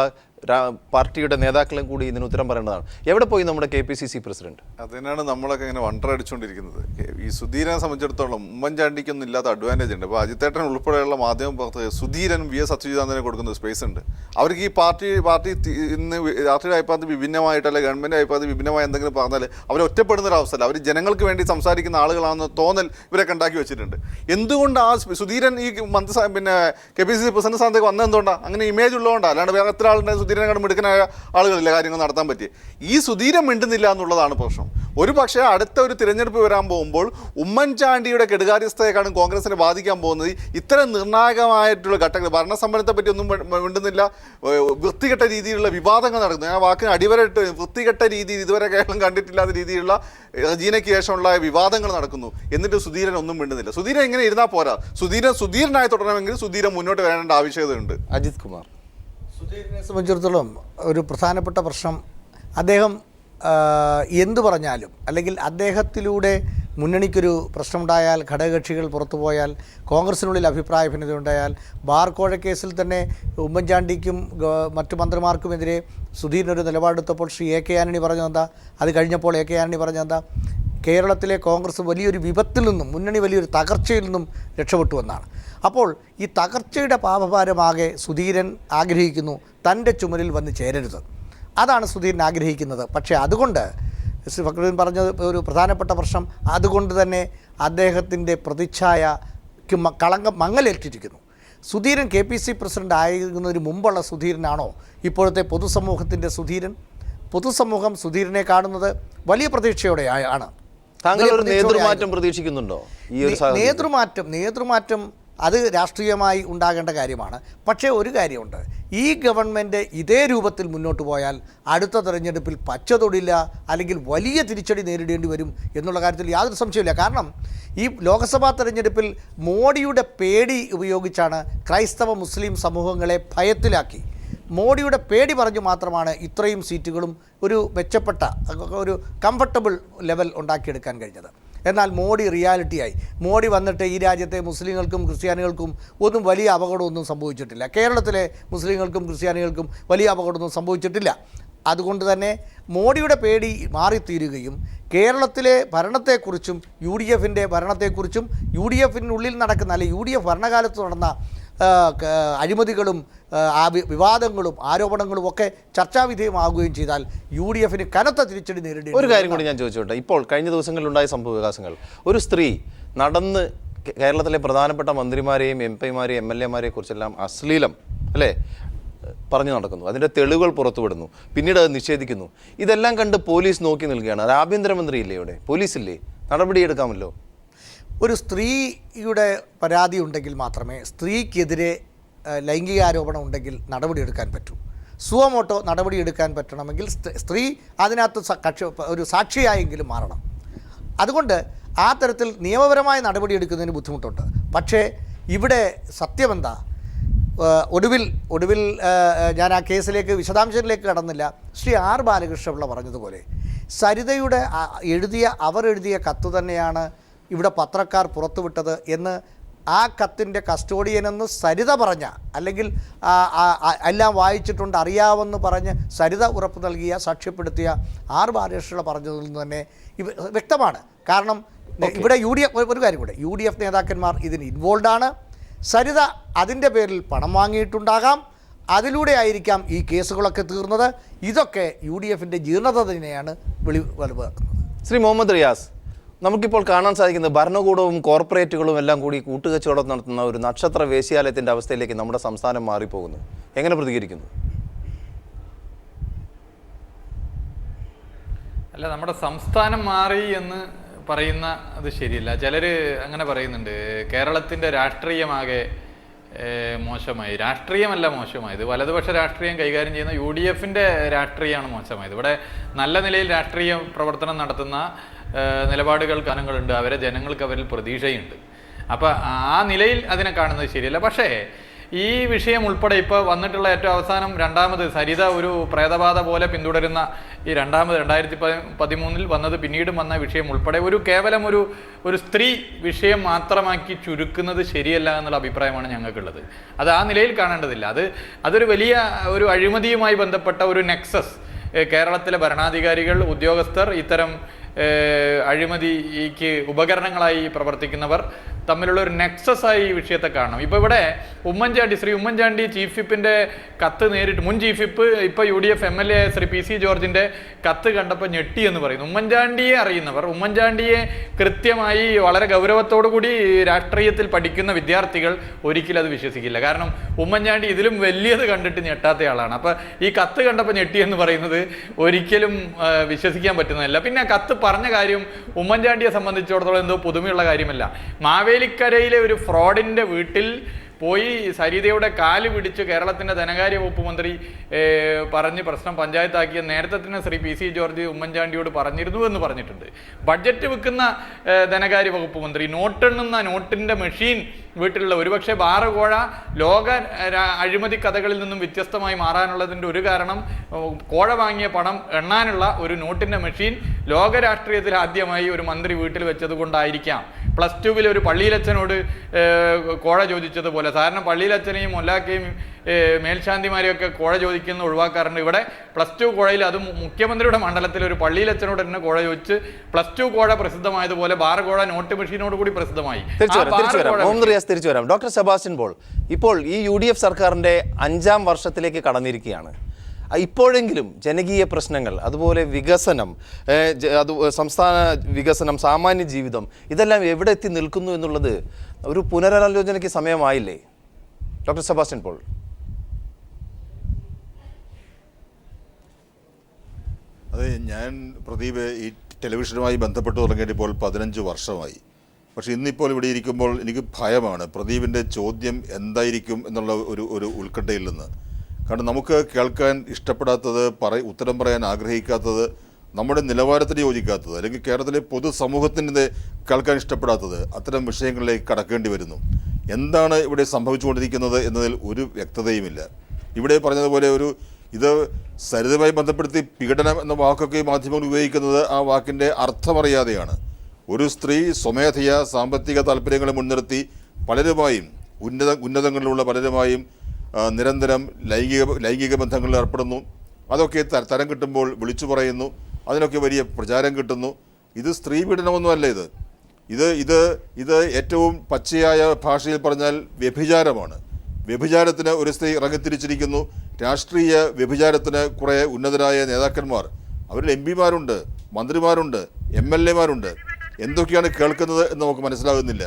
പാർട്ടിയുടെ നേതാക്കളും കൂടി ഇതിന് ഉത്തരം പറയേണ്ടതാണ്. എവിടെ പോയി നമ്മുടെ KPCC പ്രസിഡന്റ്? അതിനാണ് നമ്മളൊക്കെ ഇങ്ങനെ വണ്ടർ അടിച്ചുകൊണ്ടിരിക്കുന്നത്. ഈ സുധീരനെ സംബന്ധിച്ചിടത്തോളം ഉമ്മൻചാണ്ടിക്കൊന്നും ഇല്ലാത്ത അഡ്വാൻറ്റേജ് ഉണ്ട്. ഇപ്പോൾ അജിത്തേട്ടൻ ഉൾപ്പെടെയുള്ള മാധ്യമ പ്രവർത്തകർ സുധീരൻ VS അച്യുതാനന്ദനെ കൊടുക്കുന്ന സ്പേസ് ഉണ്ട്. അവർക്ക് ഈ പാർട്ടി ഇന്ന് രാഷ്ട്രീയ അഭിപ്രായത്തിൽ വിഭിന്നമായിട്ടല്ല ഗവൺമെൻറ് അഭിപ്രായത്തിൽ വിഭിന്നമായി എന്തെങ്കിലും പറഞ്ഞാൽ അവർ ഒറ്റപ്പെടുന്ന ഒരു അവസ്ഥയല്ല. അവർ ജനങ്ങൾക്ക് വേണ്ടി സംസാരിക്കുന്ന ആളുകളാണെന്ന് തോന്നൽ ഇവരൊക്കെ ഉണ്ടാക്കി വെച്ചിട്ടുണ്ട്. എന്തുകൊണ്ട് ആ സുധീരൻ ഈ KPCC പ്രസിഡന്റ് സ്ഥാനത്തേക്ക് വന്നത് എന്തുകൊണ്ടാണ്? അങ്ങനെ ഇമേജ് ഉള്ളതുകൊണ്ടാണ്, അല്ലാണ്ട് വേറെ എത്ര ആളുടെ സുധീരനെക്കാളും മിടുക്കനായ ആളുകളില്ല കാര്യങ്ങൾ നടത്താൻ പറ്റി. ഈ സുധീരൻ മിണ്ടുന്നില്ല എന്നുള്ളതാണ് പ്രശ്നം. ഒരു പക്ഷേ അടുത്ത ഒരു തിരഞ്ഞെടുപ്പ് വരാൻ പോകുമ്പോൾ ഉമ്മൻചാണ്ടിയുടെ കെടുകാര്യസ്ഥതയെക്കാളും കോൺഗ്രസിനെ ബാധിക്കാൻ പോകുന്നത് ഇത്തരം നിർണായകമായിട്ടുള്ള ഘട്ടങ്ങൾ. ഭരണസമ്പന്നത്തെ പറ്റി ഒന്നും മിണ്ടുന്നില്ല, വൃത്തികെട്ട രീതിയിലുള്ള വിവാദങ്ങൾ നടക്കുന്നു. ആ വാക്കിന് അടിവരട്ട് വൃത്തികെട്ട രീതിയിൽ ഇതുവരെ കേരളം കണ്ടിട്ടില്ലാത്ത രീതിയിലുള്ള റജീനയ്ക്ക് ശേഷമുള്ള വിവാദങ്ങൾ നടക്കുന്നു. എന്നിട്ട് സുധീരൻ ഒന്നും മിണ്ടുന്നില്ല. സുധീരൻ ഇങ്ങനെ ഇരുന്നാൽ പോരാ, സുധീരനായി തുടരണമെങ്കിൽ സുധീരൻ മുന്നോട്ട് വരേണ്ട ആവശ്യകതയുണ്ട്. അജിത് കുമാർ, സുധീരനെ സംബന്ധിച്ചിടത്തോളം ഒരു പ്രധാനപ്പെട്ട പ്രശ്നം, അദ്ദേഹം എന്തു പറഞ്ഞാലും അല്ലെങ്കിൽ അദ്ദേഹത്തിലൂടെ മുന്നണിക്കൊരു പ്രശ്നമുണ്ടായാൽ, ഘടകകക്ഷികൾ പുറത്തുപോയാൽ, കോൺഗ്രസിനുള്ളിൽ അഭിപ്രായ ഭിന്നതയുണ്ടായാൽ, ബാർ കോഴക്കേസിൽ തന്നെ ഉമ്മൻചാണ്ടിക്കും മറ്റു മന്ത്രിമാർക്കുമെതിരെ സുധീരനൊരു നിലപാടെടുത്തപ്പോൾ ശ്രീ AK ആന്റണി പറഞ്ഞതെന്താ? അത് കഴിഞ്ഞപ്പോൾ AK ആന്റണി പറഞ്ഞതെന്താ? കേരളത്തിലെ കോൺഗ്രസ് വലിയൊരു വിപത്തിൽ നിന്നും, മുന്നണി വലിയൊരു തകർച്ചയിൽ നിന്നും രക്ഷപ്പെട്ടുവെന്നാണ്. അപ്പോൾ ഈ തകർച്ചയുടെ പാപഭാരമാകെ സുധീരൻ ആഗ്രഹിക്കുന്നു തൻ്റെ ചുമലിൽ വന്ന് ചേരരുത്. അതാണ് സുധീരൻ ആഗ്രഹിക്കുന്നത്. പക്ഷേ അതുകൊണ്ട് ശ്രീ ഫക്രുദ്ദീൻ പറഞ്ഞത് ഒരു പ്രധാനപ്പെട്ട പ്രശ്നം, അതുകൊണ്ട് തന്നെ അദ്ദേഹത്തിൻ്റെ പ്രതിച്ഛായയ്ക്ക് കളങ്കം മങ്ങലേറ്റിരിക്കുന്നു. സുധീരൻ KPC പ്രസിഡന്റ് ആയിരുന്നതിന് മുമ്പുള്ള സുധീരനാണോ ഇപ്പോഴത്തെ പൊതുസമൂഹത്തിൻ്റെ സുധീരൻ? പൊതുസമൂഹം സുധീരനെ കാണുന്നത് വലിയ പ്രതീക്ഷയോടെ ആണ്. താങ്കൾ ഒരു നേതൃമാറ്റം പ്രതീക്ഷിക്കുന്നുണ്ടോ ഈ ഒരു നേതൃമാറ്റം അത് രാഷ്ട്രീയമായി ഉണ്ടാകേണ്ട കാര്യമാണ്. പക്ഷേ ഒരു കാര്യമുണ്ട്, ഈ ഗവൺമെൻറ് ഇതേ രൂപത്തിൽ മുന്നോട്ട് പോയാൽ അടുത്ത തെരഞ്ഞെടുപ്പിൽ പച്ച തൊടില്ല, അല്ലെങ്കിൽ വലിയ തിരിച്ചടി നേരിടേണ്ടി വരും എന്നുള്ള കാര്യത്തിൽ യാതൊരു സംശയമില്ല. കാരണം ഈ ലോക്സഭാ തെരഞ്ഞെടുപ്പിൽ മോഡിയുടെ പേടി ഉപയോഗിച്ചാണ് ക്രൈസ്തവ മുസ്ലിം സമൂഹങ്ങളെ ഭയത്തിലാക്കി. മോഡിയുടെ പേടി പറഞ്ഞു മാത്രമാണ് ഇത്രയും സീറ്റുകളും ഒരു മെച്ചപ്പെട്ട ഒരു കംഫർട്ടബിൾ ലെവൽ ഉണ്ടാക്കിയെടുക്കാൻ കഴിഞ്ഞത്. എന്നാൽ മോഡി റിയാലിറ്റിയായി. മോഡി വന്നിട്ട് ഈ രാജ്യത്തെ മുസ്ലിങ്ങൾക്കും ക്രിസ്ത്യാനികൾക്കും ഒന്നും വലിയ അപകടമൊന്നും സംഭവിച്ചിട്ടില്ല. കേരളത്തിലെ മുസ്ലിങ്ങൾക്കും ക്രിസ്ത്യാനികൾക്കും വലിയ അപകടമൊന്നും സംഭവിച്ചിട്ടില്ല. അതുകൊണ്ട് തന്നെ മോഡിയുടെ പേടി മാറിത്തീരുകയും കേരളത്തിലെ ഭരണത്തെക്കുറിച്ചും UDFൻ്റെ ഭരണത്തെക്കുറിച്ചും UDFിനുള്ളിൽ നടക്കുന്ന, അല്ലെങ്കിൽ UDF ഭരണകാലത്ത് നടന്ന അഴിമതികളും വിവാദങ്ങളും ആരോപണങ്ങളും ഒക്കെ ചർച്ചാവിധേയമാകുകയും ചെയ്താൽ UDFന് കനത്ത തിരിച്ചടി നേരിടേണ്ടി. ഒരു കാര്യം കൂടി ഞാൻ ചോദിച്ചോട്ടെ, ഇപ്പോൾ കഴിഞ്ഞ ദിവസങ്ങളിലുണ്ടായ സംഭവ വികാസങ്ങൾ, ഒരു സ്ത്രീ നടന്ന് കേരളത്തിലെ പ്രധാനപ്പെട്ട മന്ത്രിമാരെയും MP-മാരെയും MLA-മാരെയും കുറിച്ചെല്ലാം അശ്ലീലം അല്ലേ പറഞ്ഞു നടക്കുന്നു, അതിൻ്റെ തെളിവുകൾ പുറത്തുവിടുന്നു, പിന്നീട് അത് നിഷേധിക്കുന്നു. ഇതെല്ലാം കണ്ട് പോലീസ് നോക്കി നിൽക്കുകയാണ്. അത് ആഭ്യന്തരമന്ത്രിയില്ലേ, ഇവിടെ പോലീസില്ലേ, നടപടിയെടുക്കാമല്ലോ. ഒരു സ്ത്രീയുടെ പരാതി ഉണ്ടെങ്കിൽ മാത്രമേ, സ്ത്രീക്കെതിരെ ലൈംഗികാരോപണം ഉണ്ടെങ്കിൽ നടപടിയെടുക്കാൻ പറ്റൂ. സുവമോട്ടോ നടപടിയെടുക്കാൻ പറ്റണമെങ്കിൽ സ്ത്രീ അതിനകത്ത് ഒരു സാക്ഷിയായെങ്കിലും മാറണം. അതുകൊണ്ട് ആ തരത്തിൽ നിയമപരമായ നടപടിയെടുക്കുന്നതിന് ബുദ്ധിമുട്ടുണ്ട്. പക്ഷേ ഇവിടെ സത്യമെന്താ, ഒടുവിൽ ഞാൻ ആ കേസിലേക്ക് വിശദാംശങ്ങളിലേക്ക് കടന്നില്ല. ശ്രീ R. ബാലകൃഷ്ണപിള്ള പറഞ്ഞതുപോലെ സരിതയുടെ അവരെഴുതിയ കത്ത് തന്നെയാണ് ഇവിടെ പത്രക്കാർ പുറത്തുവിട്ടത് എന്ന് ആ കത്തിൻ്റെ കസ്റ്റോഡിയനെന്ന് സരിത പറഞ്ഞ, അല്ലെങ്കിൽ എല്ലാം വായിച്ചിട്ടുണ്ട് അറിയാമെന്ന് പറഞ്ഞ് സരിത ഉറപ്പ് നൽകിയ, സാക്ഷ്യപ്പെടുത്തിയ R. ബാലകൃഷ്ണപിള്ള പറഞ്ഞതിൽ നിന്ന് തന്നെ വ്യക്തമാണ്. കാരണം ഇവിടെ ഒരു കാര്യം കൂടെ, UDF നേതാക്കന്മാർ ഇതിന് ഇൻവോൾവാണ്. സരിത അതിൻ്റെ പേരിൽ പണം വാങ്ങിയിട്ടുണ്ടാകാം, അതിലൂടെ ആയിരിക്കാം ഈ കേസുകളൊക്കെ തീർന്നത്. ഇതൊക്കെ UDFൻ്റെ ജീർണത തന്നെയാണ് വെളിവാക്കുന്നത്. ശ്രീ മുഹമ്മദ് റിയാസ്, നമുക്കിപ്പോൾ കാണാൻ സാധിക്കുന്നത് ഭരണകൂടവും കോർപ്പറേറ്റുകളും എല്ലാം കൂടി കൂട്ടുകച്ചവടം നടത്തുന്ന ഒരു നക്ഷത്ര വേശ്യാലയത്തിൻ്റെ അവസ്ഥയിലേക്ക് നമ്മുടെ സംസ്ഥാനം മാറിപ്പോകുന്നു. എങ്ങനെ പ്രതികരിക്കുന്നു? അല്ല, നമ്മുടെ സംസ്ഥാനം മാറി എന്ന് പറയുന്ന അത് ശരിയല്ല. ചിലർ അങ്ങനെ പറയുന്നുണ്ട്, കേരളത്തിൻ്റെ രാഷ്ട്രീയമാകെ മോശമായി. രാഷ്ട്രീയമല്ല മോശമായത്, വലതുപക്ഷ രാഷ്ട്രീയം കൈകാര്യം ചെയ്യുന്ന UDFൻ്റെ രാഷ്ട്രീയമാണ് മോശമായത്. ഇവിടെ നല്ല നിലയിൽ രാഷ്ട്രീയ പ്രവർത്തനം നടത്തുന്ന നിലപാടുകൾ കനങ്ങളുണ്ട്, ജനങ്ങൾക്ക് അവരിൽ പ്രതീക്ഷയുണ്ട്. അപ്പോൾ ആ നിലയിൽ അതിനെ കാണുന്നത് ശരിയല്ല. പക്ഷേ ഈ വിഷയം ഉൾപ്പെടെ ഇപ്പോൾ വന്നിട്ടുള്ള ഏറ്റവും അവസാനം രണ്ടാമത് സരിത ഒരു പ്രേതബാധ പോലെ പിന്തുടരുന്ന ഈ 2013 വന്നത്, പിന്നീടും വന്ന വിഷയം ഉൾപ്പെടെ കേവലം ഒരു സ്ത്രീ വിഷയം മാത്രമാക്കി ചുരുക്കുന്നത് ശരിയല്ല എന്നുള്ള അഭിപ്രായമാണ് ഞങ്ങൾക്കുള്ളത്. അത് ആ നിലയിൽ കാണേണ്ടതില്ല. അതൊരു വലിയ ഒരു അഴിമതിയുമായി ബന്ധപ്പെട്ട ഒരു നെക്സസ്, കേരളത്തിലെ ഭരണാധികാരികൾ, ഉദ്യോഗസ്ഥർ, ഇത്തരം അഴിമതിക്ക് ഉപകരണങ്ങളായി പ്രവർത്തിക്കുന്നവർ തമ്മിലുള്ള ഒരു നെക്സസായി ഈ വിഷയത്തെ കാണണം. ഇപ്പോൾ ഇവിടെ ശ്രീ ഉമ്മൻചാണ്ടി ചീഫ് വിപ്പിൻ്റെ കത്ത് നേരിട്ട്, മുൻ ചീഫ് വിപ്പ് ഇപ്പോൾ UDF MLA ശ്രീ PC ജോർജിൻ്റെ കത്ത് കണ്ടപ്പോൾ ഞെട്ടി എന്ന് പറയുന്നു. ഉമ്മൻചാണ്ടിയെ അറിയുന്നവർ, ഉമ്മൻചാണ്ടിയെ കൃത്യമായി വളരെ ഗൗരവത്തോടു കൂടി രാഷ്ട്രീയത്തിൽ പഠിക്കുന്ന വിദ്യാർത്ഥികൾ ഒരിക്കലും അത് വിശ്വസിക്കില്ല. കാരണം ഉമ്മൻചാണ്ടി ഇതിലും വലിയത് കണ്ടിട്ട് ഞെട്ടാത്ത ആളാണ്. അപ്പോൾ ഈ കത്ത് കണ്ടപ്പോൾ ഞെട്ടി എന്ന് പറയുന്നത് ഒരിക്കലും വിശ്വസിക്കാൻ പറ്റുന്നതല്ല. പിന്നെ കത്ത് പറഞ്ഞ കാര്യം ഉമ്മൻചാണ്ടിയെ സംബന്ധിച്ചിടത്തോളം എന്തോ പുതുമയുള്ള കാര്യമല്ല. മാവേലിക്കരയിലെ ഒരു ഫ്രോഡിൻ്റെ വീട്ടിൽ പോയി സരിതയുടെ കാല് പിടിച്ച് കേരളത്തിൻ്റെ ധനകാര്യ വകുപ്പ് മന്ത്രി പറഞ്ഞ് പ്രശ്നം പഞ്ചായത്താക്കിയ നേരത്തെ തന്നെ ശ്രീ PC ജോർജ് ഉമ്മൻചാണ്ടിയോട് പറഞ്ഞിരുന്നു എന്ന് പറഞ്ഞിട്ടുണ്ട്. ബഡ്ജറ്റ് വെക്കുന്ന ധനകാര്യ വകുപ്പ് മന്ത്രി, നോട്ടെണ്ണുന്ന നോട്ടിൻ്റെ മെഷീൻ വീട്ടിലുള്ള, ഒരുപക്ഷെ ബാറുകോഴ ലോക അഴിമതി കഥകളിൽ നിന്നും വ്യത്യസ്തമായി മാറാനുള്ളതിൻ്റെ ഒരു കാരണം കോഴ വാങ്ങിയ പണം എണ്ണാനുള്ള ഒരു നോട്ടിൻ്റെ മെഷീൻ ലോക രാഷ്ട്രീയത്തിൽ ആദ്യമായി ഒരു മന്ത്രി വീട്ടിൽ വെച്ചത് കൊണ്ടായിരിക്കാം. +2 ഒരു പള്ളിയിലച്ഛനോട് കോഴ ചോദിച്ചതുപോലെ. സാധാരണ പള്ളിയിലച്ഛനെയും മൊല്ലാക്കയും മേൽശാന്തിമാരെയൊക്കെ കോഴ ചോദിക്കുന്ന ഒഴിവാക്കാറുണ്ട്. ഇവിടെ +2 കോഴയിൽ, അത് മുഖ്യമന്ത്രിയുടെ മണ്ഡലത്തിൽ ഒരു പള്ളിയിലച്ഛനോട് തന്നെ കോഴ ചോദിച്ച് +2 കോഴ പ്രസിദ്ധമായതുപോലെ ബാർ കോഴ നോട്ട് മെഷീനോട് കൂടി പ്രസിദ്ധമായി. തിരിച്ചു വരാം. ഡോക്ടർ സെബാസ്റ്റ്യൻ പോൾ, ഇപ്പോൾ ഈ UDF സർക്കാരിൻ്റെ 5ാം വർഷത്തിലേക്ക് കടന്നിരിക്കുകയാണ്. ഇപ്പോഴെങ്കിലും ജനകീയ പ്രശ്നങ്ങൾ, അതുപോലെ വികസനം, സംസ്ഥാന വികസനം, സാമാന്യ ജീവിതം, ഇതെല്ലാം എവിടെ എത്തി നിൽക്കുന്നു എന്നുള്ളത് ഒരു പുനരാലോചനയ്ക്ക് സമയമായില്ലേ ഡോക്ടർ സെബാസ്റ്റ്യൻ പോൾ? അത് ഞാൻ പ്രദീപ് ഈ ടെലിവിഷനുമായി ബന്ധപ്പെട്ട് തുടങ്ങിയിട്ട് ഇപ്പോൾ 15 വർഷമായി. പക്ഷേ ഇന്നിപ്പോൾ ഇവിടെ ഇരിക്കുമ്പോൾ എനിക്ക് ഭയമാണ് പ്രദീപിൻ്റെ ചോദ്യം എന്തായിരിക്കും എന്നുള്ള ഒരു ഉത്കണ്ഠയിൽ നിന്ന്. കാരണം നമുക്ക് കേൾക്കാൻ ഇഷ്ടപ്പെടാത്തത്, ഉത്തരം പറയാൻ ആഗ്രഹിക്കാത്തത്, നമ്മുടെ നിലവാരത്തിന് യോജിക്കാത്തത്, അല്ലെങ്കിൽ കേരളത്തിലെ പൊതുസമൂഹത്തിൻ്റെ കേൾക്കാൻ ഇഷ്ടപ്പെടാത്തത്, അത്തരം വിഷയങ്ങളിലേക്ക് കടക്കേണ്ടി വരുന്നു. എന്താണ് ഇവിടെ സംഭവിച്ചുകൊണ്ടിരിക്കുന്നത് എന്നതിൽ ഒരു വ്യക്തതയുമില്ല. ഇവിടെ പറഞ്ഞതുപോലെ ഇത് സരിതയുമായി ബന്ധപ്പെടുത്തി പീഡനം എന്ന വാക്കൊക്കെ മാധ്യമങ്ങൾ ഉപയോഗിക്കുന്നത് ആ വാക്കിൻ്റെ അർത്ഥമറിയാതെയാണ്. ഒരു സ്ത്രീ സ്വമേധയാ സാമ്പത്തിക താല്പര്യങ്ങളെ മുൻനിർത്തി പലരുമായും ഉന്നതങ്ങളിലുള്ള പലരുമായും നിരന്തരം ലൈംഗിക ബന്ധങ്ങളിൽ ഏർപ്പെടുന്നു. അതൊക്കെ തരം കിട്ടുമ്പോൾ വിളിച്ചു പറയുന്നു, അതിനൊക്കെ വലിയ പ്രചാരം കിട്ടുന്നു. ഇത് സ്ത്രീ പീഡനമൊന്നുമല്ല. ഇത് ഏറ്റവും പച്ചയായ ഭാഷയിൽ പറഞ്ഞാൽ വ്യഭിചാരമാണ്. വ്യഭിചാരത്തിന് ഒരു സ്ത്രീ ഇറങ്ങിത്തിരിച്ചിരിക്കുന്നു. രാഷ്ട്രീയ വ്യഭിചാരത്തിന് കുറേ ഉന്നതരായ നേതാക്കന്മാർ, അവരിൽ MP-മാരുണ്ട്, മന്ത്രിമാരുണ്ട്, MLA-മാരുണ്ട്. എന്തൊക്കെയാണ് കേൾക്കുന്നത് എന്ന് നമുക്ക് മനസ്സിലാകുന്നില്ല.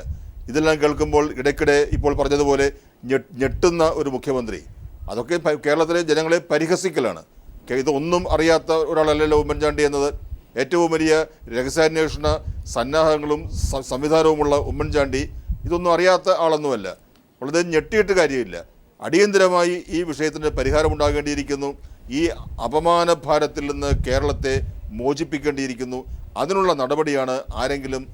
ഇതെല്ലാം കേൾക്കുമ്പോൾ ഇടയ്ക്കിടെ ഇപ്പോൾ പറഞ്ഞതുപോലെ ഞെട്ടുന്ന ഒരു മുഖ്യമന്ത്രി, അതൊക്കെ കേരളത്തിലെ ജനങ്ങളെ പരിഹസിക്കലാണ്. ഇതൊന്നും അറിയാത്ത ഒരാളല്ലല്ലോ ഉമ്മൻചാണ്ടി എന്നത്. ഏറ്റവും വലിയ രഹസ്യാന്വേഷണ സന്നാഹങ്ങളും സംവിധാനവുമുള്ള ഉമ്മൻചാണ്ടി ഇതൊന്നും അറിയാത്ത ആളൊന്നുമല്ല. വളരെ ഞെട്ടിയിട്ട് കാര്യമില്ല. അടിയന്തരമായി ഈ വിഷയത്തിന് പരിഹാരമുണ്ടാകേണ്ടിയിരിക്കുന്നു. ഈ അപമാന ഭാരത്തിൽ നിന്ന് കേരളത്തെ മോചിപ്പിക്കേണ്ടിയിരിക്കുന്നു. അതിനുള്ള നടപടിയാണ് ആരെങ്കിലും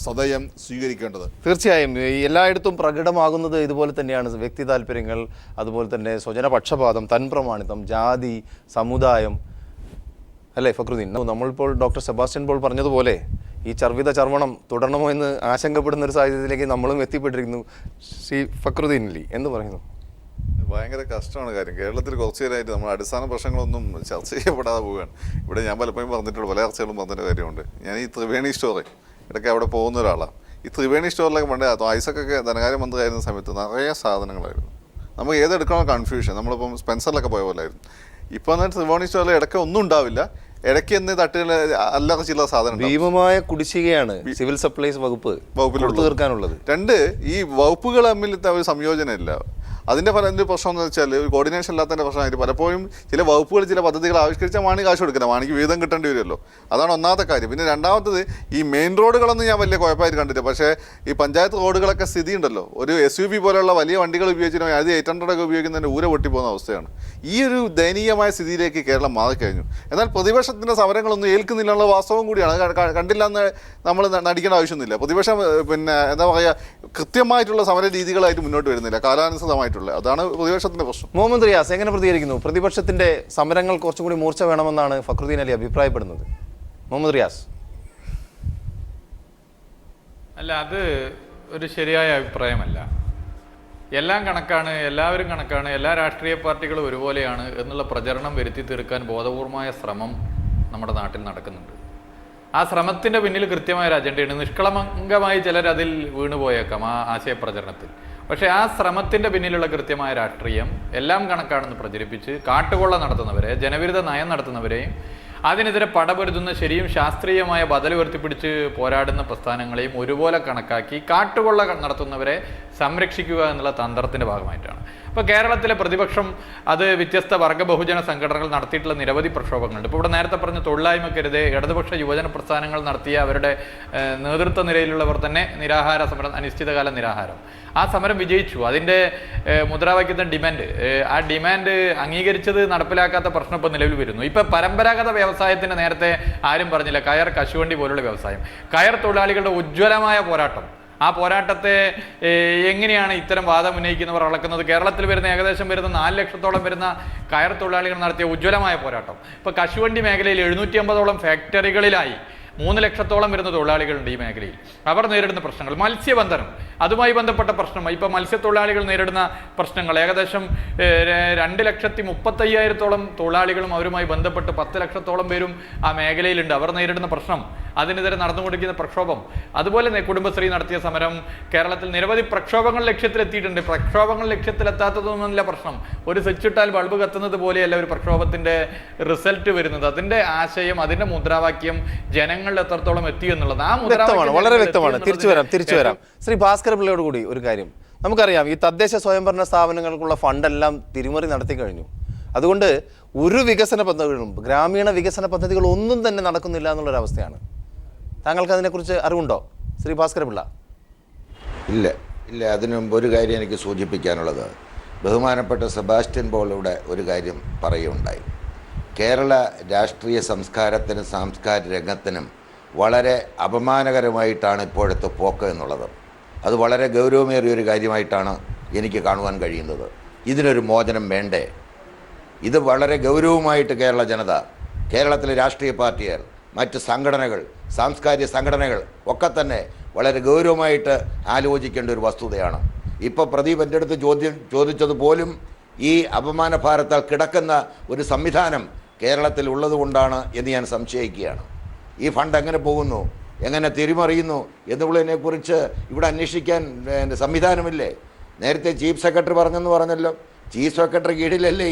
സദയം സ്വീകരിക്കേണ്ടത്. തീർച്ചയായും എല്ലായിടത്തും പ്രകടമാകുന്നത് ഇതുപോലെ തന്നെയാണ്. വ്യക്തി താല്പര്യങ്ങൾ, അതുപോലെ തന്നെ സ്വജനപക്ഷപാതം, തൻപ്രമാണിത്വം, ജാതി, സമുദായം, അല്ലേ ഫക്രുദ്ദീൻ? നമ്മളിപ്പോൾ ഡോക്ടർ സെബാസ്റ്റ്യൻ പോൾ പറഞ്ഞതുപോലെ ഈ ചർവണം തുടരണമോ എന്ന് ആശങ്കപ്പെടുന്ന ഒരു സാഹചര്യത്തിലേക്ക് നമ്മളും എത്തിപ്പെട്ടിരിക്കുന്നു. ശ്രീ ഫക്രുദ്ദീൻ അലി എന്ന് പറയുന്നു. ഭയങ്കര കഷ്ടമാണ് കാര്യം. കേരളത്തിൽ കുറച്ചു നേരമായിട്ട് നമ്മൾ അടിസ്ഥാന പ്രശ്നങ്ങളൊന്നും ചർച്ച ചെയ്യപ്പെടാതെ പോവുകയാണ്. ഇവിടെ ഞാൻ പലപ്പോഴും പറഞ്ഞിട്ടുള്ള പല ചർച്ചകളും പറഞ്ഞൊരു കാര്യമുണ്ട്. ഞാൻ ഈ ത്രിവേണി സ്റ്റോറി ഇടയ്ക്ക് അവിടെ പോകുന്ന ഒരാളാണ്. ഈ ത്രിവേണി സ്റ്റോറിലൊക്കെ പണ്ടേ ഐസക്കൊക്കെ ധനകാര്യമന്ത്രി ആയിരുന്ന സമയത്ത് നിറയെ സാധനങ്ങളായിരുന്നു. നമുക്ക് ഏതെടുക്കണോ കൺഫ്യൂഷൻ. നമ്മളിപ്പം സ്പെൻസറിലൊക്കെ പോയ പോലായിരുന്നു. ഇപ്പോൾ എന്നാൽ ത്രിവേണി സ്റ്റോറിൽ ഇടയ്ക്ക് ഒന്നും ഉണ്ടാവില്ല, ഇടയ്ക്ക് എന്ന് തട്ടുകൾ അല്ലറ ചില സാധനം. ഭീമമായ കുടിശ്ശികയാണ് സിവിൽ സപ്ലൈസ് വകുപ്പിൽ തീർക്കാനുള്ളത്. രണ്ട്, ഈ വകുപ്പുകൾ തമ്മിൽ ഒരു സംയോജനമില്ല. അതിൻ്റെ പ്രശ്നം എന്ന് വെച്ചാൽ ഒരു കോർഡിനേഷൻ ഇല്ലാത്തതിൻ്റെ പ്രശ്നമായിട്ട് പലപ്പോഴും ചില വകുപ്പുകൾ ചില പദ്ധതികൾ ആവിഷ്കരിച്ചാൽ മാണി കാശ് കൊടുക്കില്ല, മാണിക്ക് വീതം കിട്ടേണ്ടി വരുമല്ലോ. അതാണ് ഒന്നാമത്തെ കാര്യം. പിന്നെ രണ്ടാമത്തത്, ഈ മെയിൻ റോഡുകളൊന്നും ഞാൻ വലിയ കുഴപ്പമായിട്ട് കണ്ടില്ല. പക്ഷേ ഈ പഞ്ചായത്ത് റോഡുകളൊക്കെ സ്ഥിതി ഉണ്ടല്ലോ, ഒരു SUV പോലുള്ള വലിയ വണ്ടികൾ ഉപയോഗിച്ചിട്ടുണ്ടെങ്കിൽ അത് 800 ഒക്കെ ഉപയോഗിക്കുന്നതിൻ്റെ ഊര പൊട്ടിപ്പോകുന്ന അവസ്ഥയാണ്. ഈ ഒരു ദയനീയമായ സ്ഥിതിയിലേക്ക് കേരളം മാറിക്കഴിഞ്ഞു. എന്നാൽ പ്രതിപക്ഷത്തിൻ്റെ സമരങ്ങളൊന്നും ഏൽക്കുന്നില്ല വാസ്തവം കൂടിയാണ്. അത് കണ്ടില്ല എന്ന് നമ്മൾ നടിക്കേണ്ട ആവശ്യമൊന്നുമില്ല. പ്രതിപക്ഷം പിന്നെ എന്താ പറയുക, കൃത്യമായിട്ടുള്ള സമര രീതികളായിട്ട് മുന്നോട്ട് വരുന്നില്ല, കാലാനുസൃതമായിട്ടുള്ള. അതാണ് പ്രതിപക്ഷത്തിന്റെ പ്രശ്നം. മുഹമ്മദ് റിയാസ് എങ്ങനെ പ്രതികരിക്കുന്നു? പ്രതിപക്ഷത്തിന്റെ സമരങ്ങൾ കുറച്ചും കൂടി മൂർച്ച വേണമെന്നാണ് ഫക്രുദ്ദീൻ അലി അഭിപ്രായപ്പെടുന്നത്. മുഹമ്മദ് റിയാസ്. അല്ല, അത് ഒരു ശരിയായ അഭിപ്രായമല്ല. എല്ലാം കണക്കാണ്, എല്ലാവരും കണക്കാണ്, എല്ലാ രാഷ്ട്രീയ പാർട്ടികളും ഒരുപോലെയാണ് എന്നുള്ള പ്രചരണം വരുത്തി തീർക്കാൻ ബോധപൂർവമായ ശ്രമം നമ്മുടെ നാട്ടിൽ നടക്കുന്നുണ്ട്. ആ ശ്രമത്തിൻ്റെ പിന്നിൽ കൃത്യമായൊരു അജണ്ടയുണ്ട്. നിഷ്കളങ്കമായി ചിലർ അതിൽ വീണുപോയേക്കാം ആ ആശയപ്രചരണത്തിൽ. പക്ഷേ ആ ശ്രമത്തിൻ്റെ പിന്നിലുള്ള കൃത്യമായ രാഷ്ട്രീയം എല്ലാം കണക്കാണെന്ന് പ്രചരിപ്പിച്ച് കാട്ടുകൊള്ള നടത്തുന്നവരെ, ജനവിരുദ്ധ നയം നടത്തുന്നവരെയും അതിനെതിരെ പടപൊരുതുന്ന ശരിയും ശാസ്ത്രീയമായ ബദൽ ഉയർത്തിപ്പിടിച്ച് പോരാടുന്ന പ്രസ്ഥാനങ്ങളെയും ഒരുപോലെ കണക്കാക്കി കാട്ടുകൊള്ള നടത്തുന്നവരെ സംരക്ഷിക്കുക എന്നുള്ള തന്ത്രത്തിൻ്റെ ഭാഗമായിട്ടാണ്. അപ്പോൾ കേരളത്തിലെ പ്രതിപക്ഷം അത് വ്യത്യസ്ത വർഗ്ഗ ബഹുജന സംഘടനകൾ നടത്തിയിട്ടുള്ള നിരവധി പ്രക്ഷോഭങ്ങളുണ്ട്. ഇപ്പോൾ ഇവിടെ നേരത്തെ പറഞ്ഞ തൊഴിലായ്മക്കരുതേ ഇടതുപക്ഷ യുവജന പ്രസ്ഥാനങ്ങൾ നടത്തിയ അവരുടെ നേതൃത്വ നിരയിലുള്ളവർ തന്നെ നിരാഹാര സമരം, അനിശ്ചിതകാല നിരാഹാരം, ആ സമരം വിജയിച്ചു. അതിൻ്റെ മുദ്രാവാക്യത്തെ ഡിമാൻഡ്, ആ ഡിമാൻഡ് അംഗീകരിച്ചത് നടപ്പിലാക്കാത്ത പ്രശ്നം ഇപ്പോൾ നിലവിൽ വരുന്നു. ഇപ്പം പരമ്പരാഗത വ്യവസായത്തിന് നേരത്തെ ആരും പറഞ്ഞില്ല, കയർ, കശുവണ്ടി പോലുള്ള വ്യവസായം, കയർ തൊഴിലാളികളുടെ ഉജ്ജ്വലമായ പോരാട്ടം, ആ പോരാട്ടത്തെ എങ്ങനെയാണ് ഇത്തരം വാദം ഉന്നയിക്കുന്നവർ അളക്കുന്നത്? കേരളത്തിൽ വരുന്ന ഏകദേശം 4 ലക്ഷത്തോളം വരുന്ന കയർ തൊഴിലാളികൾ നടത്തിയ ഉജ്ജ്വലമായ പോരാട്ടം. ഇപ്പോൾ കശുവണ്ടി മേഖലയിൽ 750ഓളം ഫാക്ടറികളിലായി 3 ലക്ഷത്തോളം വരുന്ന തൊഴിലാളികളുണ്ട് ഈ മേഖലയിൽ. അവർ നേരിടുന്ന പ്രശ്നങ്ങൾ, മത്സ്യബന്ധനം, അതുമായി ബന്ധപ്പെട്ട പ്രശ്നം, ഇപ്പോൾ മത്സ്യത്തൊഴിലാളികൾ നേരിടുന്ന പ്രശ്നങ്ങൾ, ഏകദേശം 2,35,000 തൊഴിലാളികളും അവരുമായി ബന്ധപ്പെട്ട് 10 ലക്ഷത്തോളം പേരും ആ മേഖലയിലുണ്ട്. അവർ നേരിടുന്ന പ്രശ്നം, അതിനെതിരെ നടന്നുകൊണ്ടിരിക്കുന്ന പ്രക്ഷോഭം, അതുപോലെ കുടുംബശ്രീ നടത്തിയ സമരം, കേരളത്തിൽ നിരവധി പ്രക്ഷോഭങ്ങൾ ലക്ഷ്യത്തിലെത്തിയിട്ടുണ്ട്. പ്രക്ഷോഭങ്ങൾ ലക്ഷ്യത്തിലെത്താത്തതൊന്നുമല്ല പ്രശ്നം. ഒരു സ്വിച്ച് ഇട്ടാൽ ബൾബ് കത്തുന്നത് പോലെയല്ല ഒരു പ്രക്ഷോഭത്തിന്റെ റിസൾട്ട് വരുന്നത്. അതിന്റെ ആശയം, അതിന്റെ മുദ്രാവാക്യം ജനങ്ങളിൽ എത്രത്തോളം എത്തി എന്നുള്ളത് ആ വ്യക്തമാണ്, വളരെ വ്യക്തമാണ്. തിരിച്ചു വരാം ശ്രീ ഭാസ്കര പിള്ളയോട് കൂടി ഒരു കാര്യം. നമുക്കറിയാം, ഈ തദ്ദേശ സ്വയംഭരണ സ്ഥാപനങ്ങൾക്കുള്ള ഫണ്ടെല്ലാം തിരിമറി നടത്തി കഴിഞ്ഞു. അതുകൊണ്ട് ഒരു വികസന പദ്ധതികളും, ഗ്രാമീണ വികസന പദ്ധതികൾ ഒന്നും തന്നെ നടക്കുന്നില്ല എന്നുള്ളൊരവസ്ഥയാണ്. താങ്കൾക്ക് അതിനെക്കുറിച്ച് അറിവുണ്ടോ ശ്രീ ഭാസ്കര പിള്ള? ഇല്ല, അതിനു മുമ്പ് ഒരു കാര്യം എനിക്ക് സൂചിപ്പിക്കാനുള്ളത്, ബഹുമാനപ്പെട്ട സെബാസ്റ്റ്യൻ പോളിവിടെ ഒരു കാര്യം പറയുകയുണ്ടായി. കേരള രാഷ്ട്രീയ സംസ്കാരത്തിനും സാംസ്കാരിക രംഗത്തിനും വളരെ അപമാനകരമായിട്ടാണ് ഇപ്പോഴത്തെ പോക്ക് എന്നുള്ളത്. അത് വളരെ ഗൗരവമേറിയൊരു കാര്യമായിട്ടാണ് എനിക്ക് കാണുവാൻ കഴിയുന്നത്. ഇതിനൊരു മോചനം വേണ്ടേ? ഇത് വളരെ ഗൗരവമായിട്ട് കേരള ജനത, കേരളത്തിലെ രാഷ്ട്രീയ പാർട്ടികൾ, മറ്റ് സംഘടനകൾ, സാംസ്കാരിക സംഘടനകൾ ഒക്കെ തന്നെ വളരെ ഗൗരവമായിട്ട് ആലോചിക്കേണ്ട ഒരു വസ്തുതയാണ്. ഇപ്പോൾ പ്രദീപ് എൻ്റെ അടുത്ത് ചോദിച്ചതുപോലും ഈ അപമാന ഭാരത്താൽ കിടക്കുന്ന ഒരു സംവിധാനം കേരളത്തിൽ ഉള്ളതുകൊണ്ടാണ് എന്ന് ഞാൻ സംശയിക്കുകയാണ്. ഈ ഫണ്ട് എങ്ങനെ പോകുന്നു, എങ്ങനെ തിരിമറിയുന്നു എന്നുള്ളതിനെക്കുറിച്ച് ഇവിടെ അന്വേഷിക്കാൻ സംവിധാനമില്ലേ? നേരത്തെ ചീഫ് സെക്രട്ടറി പറഞ്ഞല്ലോ, ചീഫ് സെക്രട്ടറി കീഴിലല്ലേ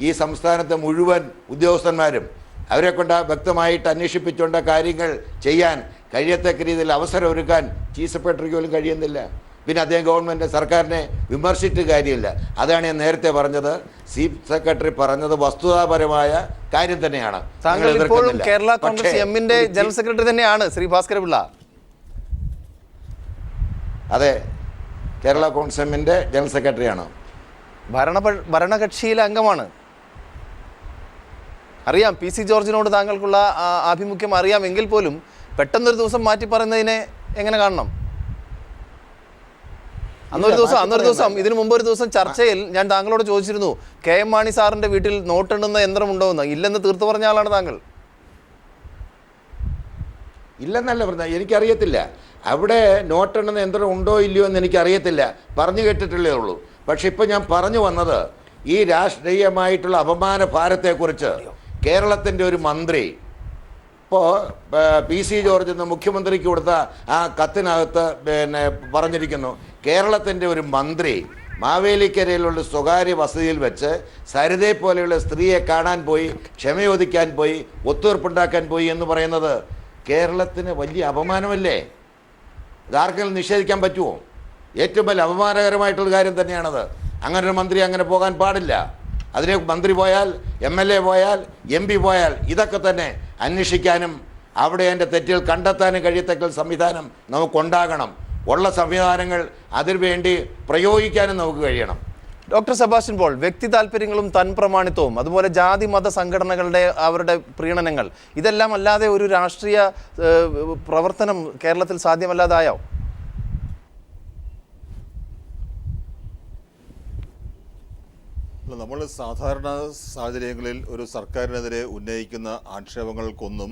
ഈ സംസ്ഥാനത്തെ മുഴുവൻ ഉദ്യോഗസ്ഥന്മാരും. അവരെ കൊണ്ട് വ്യക്തമായിട്ട് അന്വേഷിപ്പിച്ചുകൊണ്ട് കാര്യങ്ങൾ ചെയ്യാൻ കഴിയത്തക്ക രീതിയിൽ അവസരം ഒരുക്കാൻ ചീഫ് സെക്രട്ടറിക്ക് പോലും കഴിയുന്നില്ല. പിന്നെ അദ്ദേഹം ഗവൺമെൻറ് സർക്കാരിനെ വിമർശിച്ചിട്ട് കാര്യമില്ല. അതാണ് ഞാൻ നേരത്തെ പറഞ്ഞത്. ചീഫ് സെക്രട്ടറി പറഞ്ഞത് വസ്തുതാപരമായ കാര്യം തന്നെയാണ്. താങ്കൾ ഇപ്പോഴും കേരള കോൺഗ്രസ് എമ്മിന്റെ ജനറൽ സെക്രട്ടറി തന്നെയാണ് ശ്രീ ഭാസ്കര പിള്ള. അതെ, കേരള കോൺഗ്രസ് എമ്മിന്റെ ജനറൽ സെക്രട്ടറിയാണ്. ഭരണകക്ഷിയിലെ അംഗമാണ്. അറിയാം, പി സി ജോർജിനോട് താങ്കൾക്കുള്ള ആഭിമുഖ്യം അറിയാമെങ്കിൽ പോലും പെട്ടെന്നൊരു ദിവസം മാറ്റി പറയുന്നതിനെ എങ്ങനെ കാണണം? അന്നൊരു ദിവസം ഇതിനു മുമ്പ് ഒരു ദിവസം ചർച്ചയിൽ ഞാൻ താങ്കളോട് ചോദിച്ചിരുന്നു, KM മാണി സാറിന്റെ വീട്ടിൽ നോട്ടെണ്ണുന്ന യന്ത്രമുണ്ടോ എന്ന്. ഇല്ലെന്ന് തീർത്തു പറഞ്ഞ ആളാണ് താങ്കൾ. ഇല്ലെന്നല്ല പറഞ്ഞത്, എനിക്കറിയത്തില്ല. അവിടെ നോട്ടെണ്ണുന്ന യന്ത്രം ഉണ്ടോ ഇല്ലയോ എന്ന് എനിക്കറിയത്തില്ല, പറഞ്ഞു കേട്ടിട്ടുള്ളേ ഉള്ളൂ. പക്ഷെ ഇപ്പം ഞാൻ പറഞ്ഞു വന്നത്, ഈ രാഷ്ട്രീയമായിട്ടുള്ള അപമാന ഭാരത്തെക്കുറിച്ച് കേരളത്തിൻ്റെ ഒരു മന്ത്രി, ഇപ്പോൾ PC ജോർജ് എന്ന മുഖ്യമന്ത്രിക്ക് കൊടുത്ത ആ കത്തിനകത്ത് പറഞ്ഞിരിക്കുന്നു, കേരളത്തിൻ്റെ ഒരു മന്ത്രി മാവേലിക്കരയിലുള്ള സ്വകാര്യ വസതിയിൽ വെച്ച് സരിതയെ പോലെയുള്ള സ്ത്രീയെ കാണാൻ പോയി, ക്ഷമയോദിക്കാൻ പോയി, ഒത്തുതീർപ്പുണ്ടാക്കാൻ പോയി എന്ന് പറയുന്നത് കേരളത്തിന് വലിയ അപമാനമല്ലേ? ഇതാർക്കെങ്കിലും നിഷേധിക്കാൻ പറ്റുമോ? ഏറ്റവും വലിയ അപമാനകരമായിട്ടുള്ള കാര്യം തന്നെയാണത്. അങ്ങനെ ഒരു മന്ത്രി അങ്ങനെ പോകാൻ പാടില്ല. അതിനെ മന്ത്രി പോയാൽ, MLA പോയാൽ, MP പോയാൽ ഇതൊക്കെ തന്നെ അന്വേഷിക്കാനും അവിടെ അതിൻ്റെ തെറ്റുകൾ കണ്ടെത്താനും കഴിയത്തക്ക സംവിധാനം നമുക്കുണ്ടാകണം. ഉള്ള സംവിധാനങ്ങൾ അതിനുവേണ്ടി പ്രയോഗിക്കാനും നമുക്ക് കഴിയണം. ഡോക്ടർ സെബാസ്റ്റ്യൻ പോൾ, വ്യക്തി താല്പര്യങ്ങളും തൻപ്രമാണിത്വവും അതുപോലെ ജാതി മത സംഘടനകളുടെ അവരുടെ പ്രീണനങ്ങൾ, ഇതെല്ലാം അല്ലാതെ ഒരു രാഷ്ട്രീയ പ്രവർത്തനം കേരളത്തിൽ സാധ്യമല്ലാതായോ? നമ്മൾ സാധാരണ സാഹചര്യങ്ങളിൽ ഒരു സർക്കാരിനെതിരെ ഉന്നയിക്കുന്ന ആക്ഷേപങ്ങൾക്കൊന്നും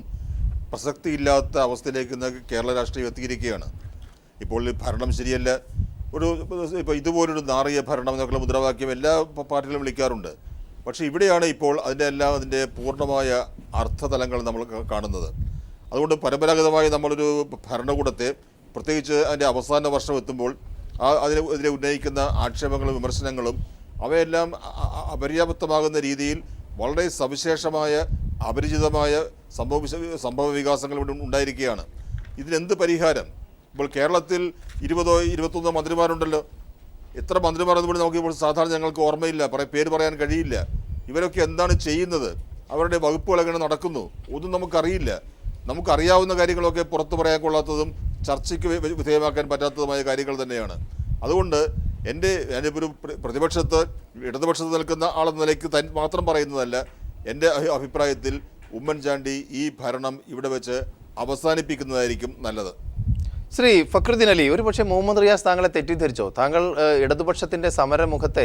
പ്രസക്തിയില്ലാത്ത അവസ്ഥയിലേക്ക് കേരള രാഷ്ട്രീയം എത്തിയിരിക്കുകയാണ്. ഇപ്പോൾ ഭരണം ശരിയല്ല, ഇപ്പോൾ ഇതുപോലൊരു നാറിയ ഭരണം എന്നൊക്കെയുള്ള മുദ്രാവാക്യം എല്ലാ പാർട്ടികളും വിളിക്കാറുണ്ട്. പക്ഷേ ഇവിടെയാണ് ഇപ്പോൾ അതിൻ്റെ പൂർണ്ണമായ അർത്ഥതലങ്ങൾ നമ്മൾ കാണുന്നത്. അതുകൊണ്ട് പരമ്പരാഗതമായി നമ്മളൊരു ഭരണകൂടത്തെ, പ്രത്യേകിച്ച് അതിൻ്റെ അവസാന വർഷം എത്തുമ്പോൾ അതിനെതിരെ ഉന്നയിക്കുന്ന ആക്ഷേപങ്ങളും വിമർശനങ്ങളും അവയെല്ലാം അപര്യാപ്തമാകുന്ന രീതിയിൽ വളരെ സവിശേഷമായ അപരിചിതമായ സംഭവ വികാസങ്ങൾ ഇവിടെ ഉണ്ടായിരിക്കുകയാണ്. ഇതിനെന്ത് പരിഹാരം? ഇപ്പോൾ കേരളത്തിൽ 20-21 മന്ത്രിമാരുണ്ടല്ലോ. എത്ര മന്ത്രിമാരെന്ന് പോലും നമുക്കിപ്പോൾ സാധാരണ ഞങ്ങൾക്ക് ഓർമ്മയില്ല, പേര് പറയാൻ കഴിയില്ല. ഇവരൊക്കെ എന്താണ് ചെയ്യുന്നത്? അവരുടെ വകുപ്പുകൾ എങ്ങനെ നടക്കുന്നു? ഒന്നും നമുക്കറിയില്ല. നമുക്കറിയാവുന്ന കാര്യങ്ങളൊക്കെ പുറത്തു പറയാൻ കൊള്ളാത്തതും ചർച്ചയ്ക്ക് വിധേയമാക്കാൻ പറ്റാത്തതുമായ കാര്യങ്ങൾ തന്നെയാണ്. അതുകൊണ്ട് ഞാനിപ്പോൾ ഒരു പ്രതിപക്ഷത്ത് ഇടതുപക്ഷത്ത് നിൽക്കുന്ന ആളെന്ന നിലയ്ക്ക് മാത്രം പറയുന്നതല്ല, എൻ്റെ അഭിപ്രായത്തിൽ ഉമ്മൻചാണ്ടി ഈ ഭരണം ഇവിടെ വെച്ച് അവസാനിപ്പിക്കുന്നതായിരിക്കും നല്ലത്. ശ്രീ ഫക്രുദ്ദീൻ അലി, ഒരു പക്ഷേ മുഹമ്മദ് റിയാസ് താങ്കളെ തെറ്റിദ്ധരിച്ചോ? താങ്കൾ ഇടതുപക്ഷത്തിൻ്റെ സമരമുഖത്തെ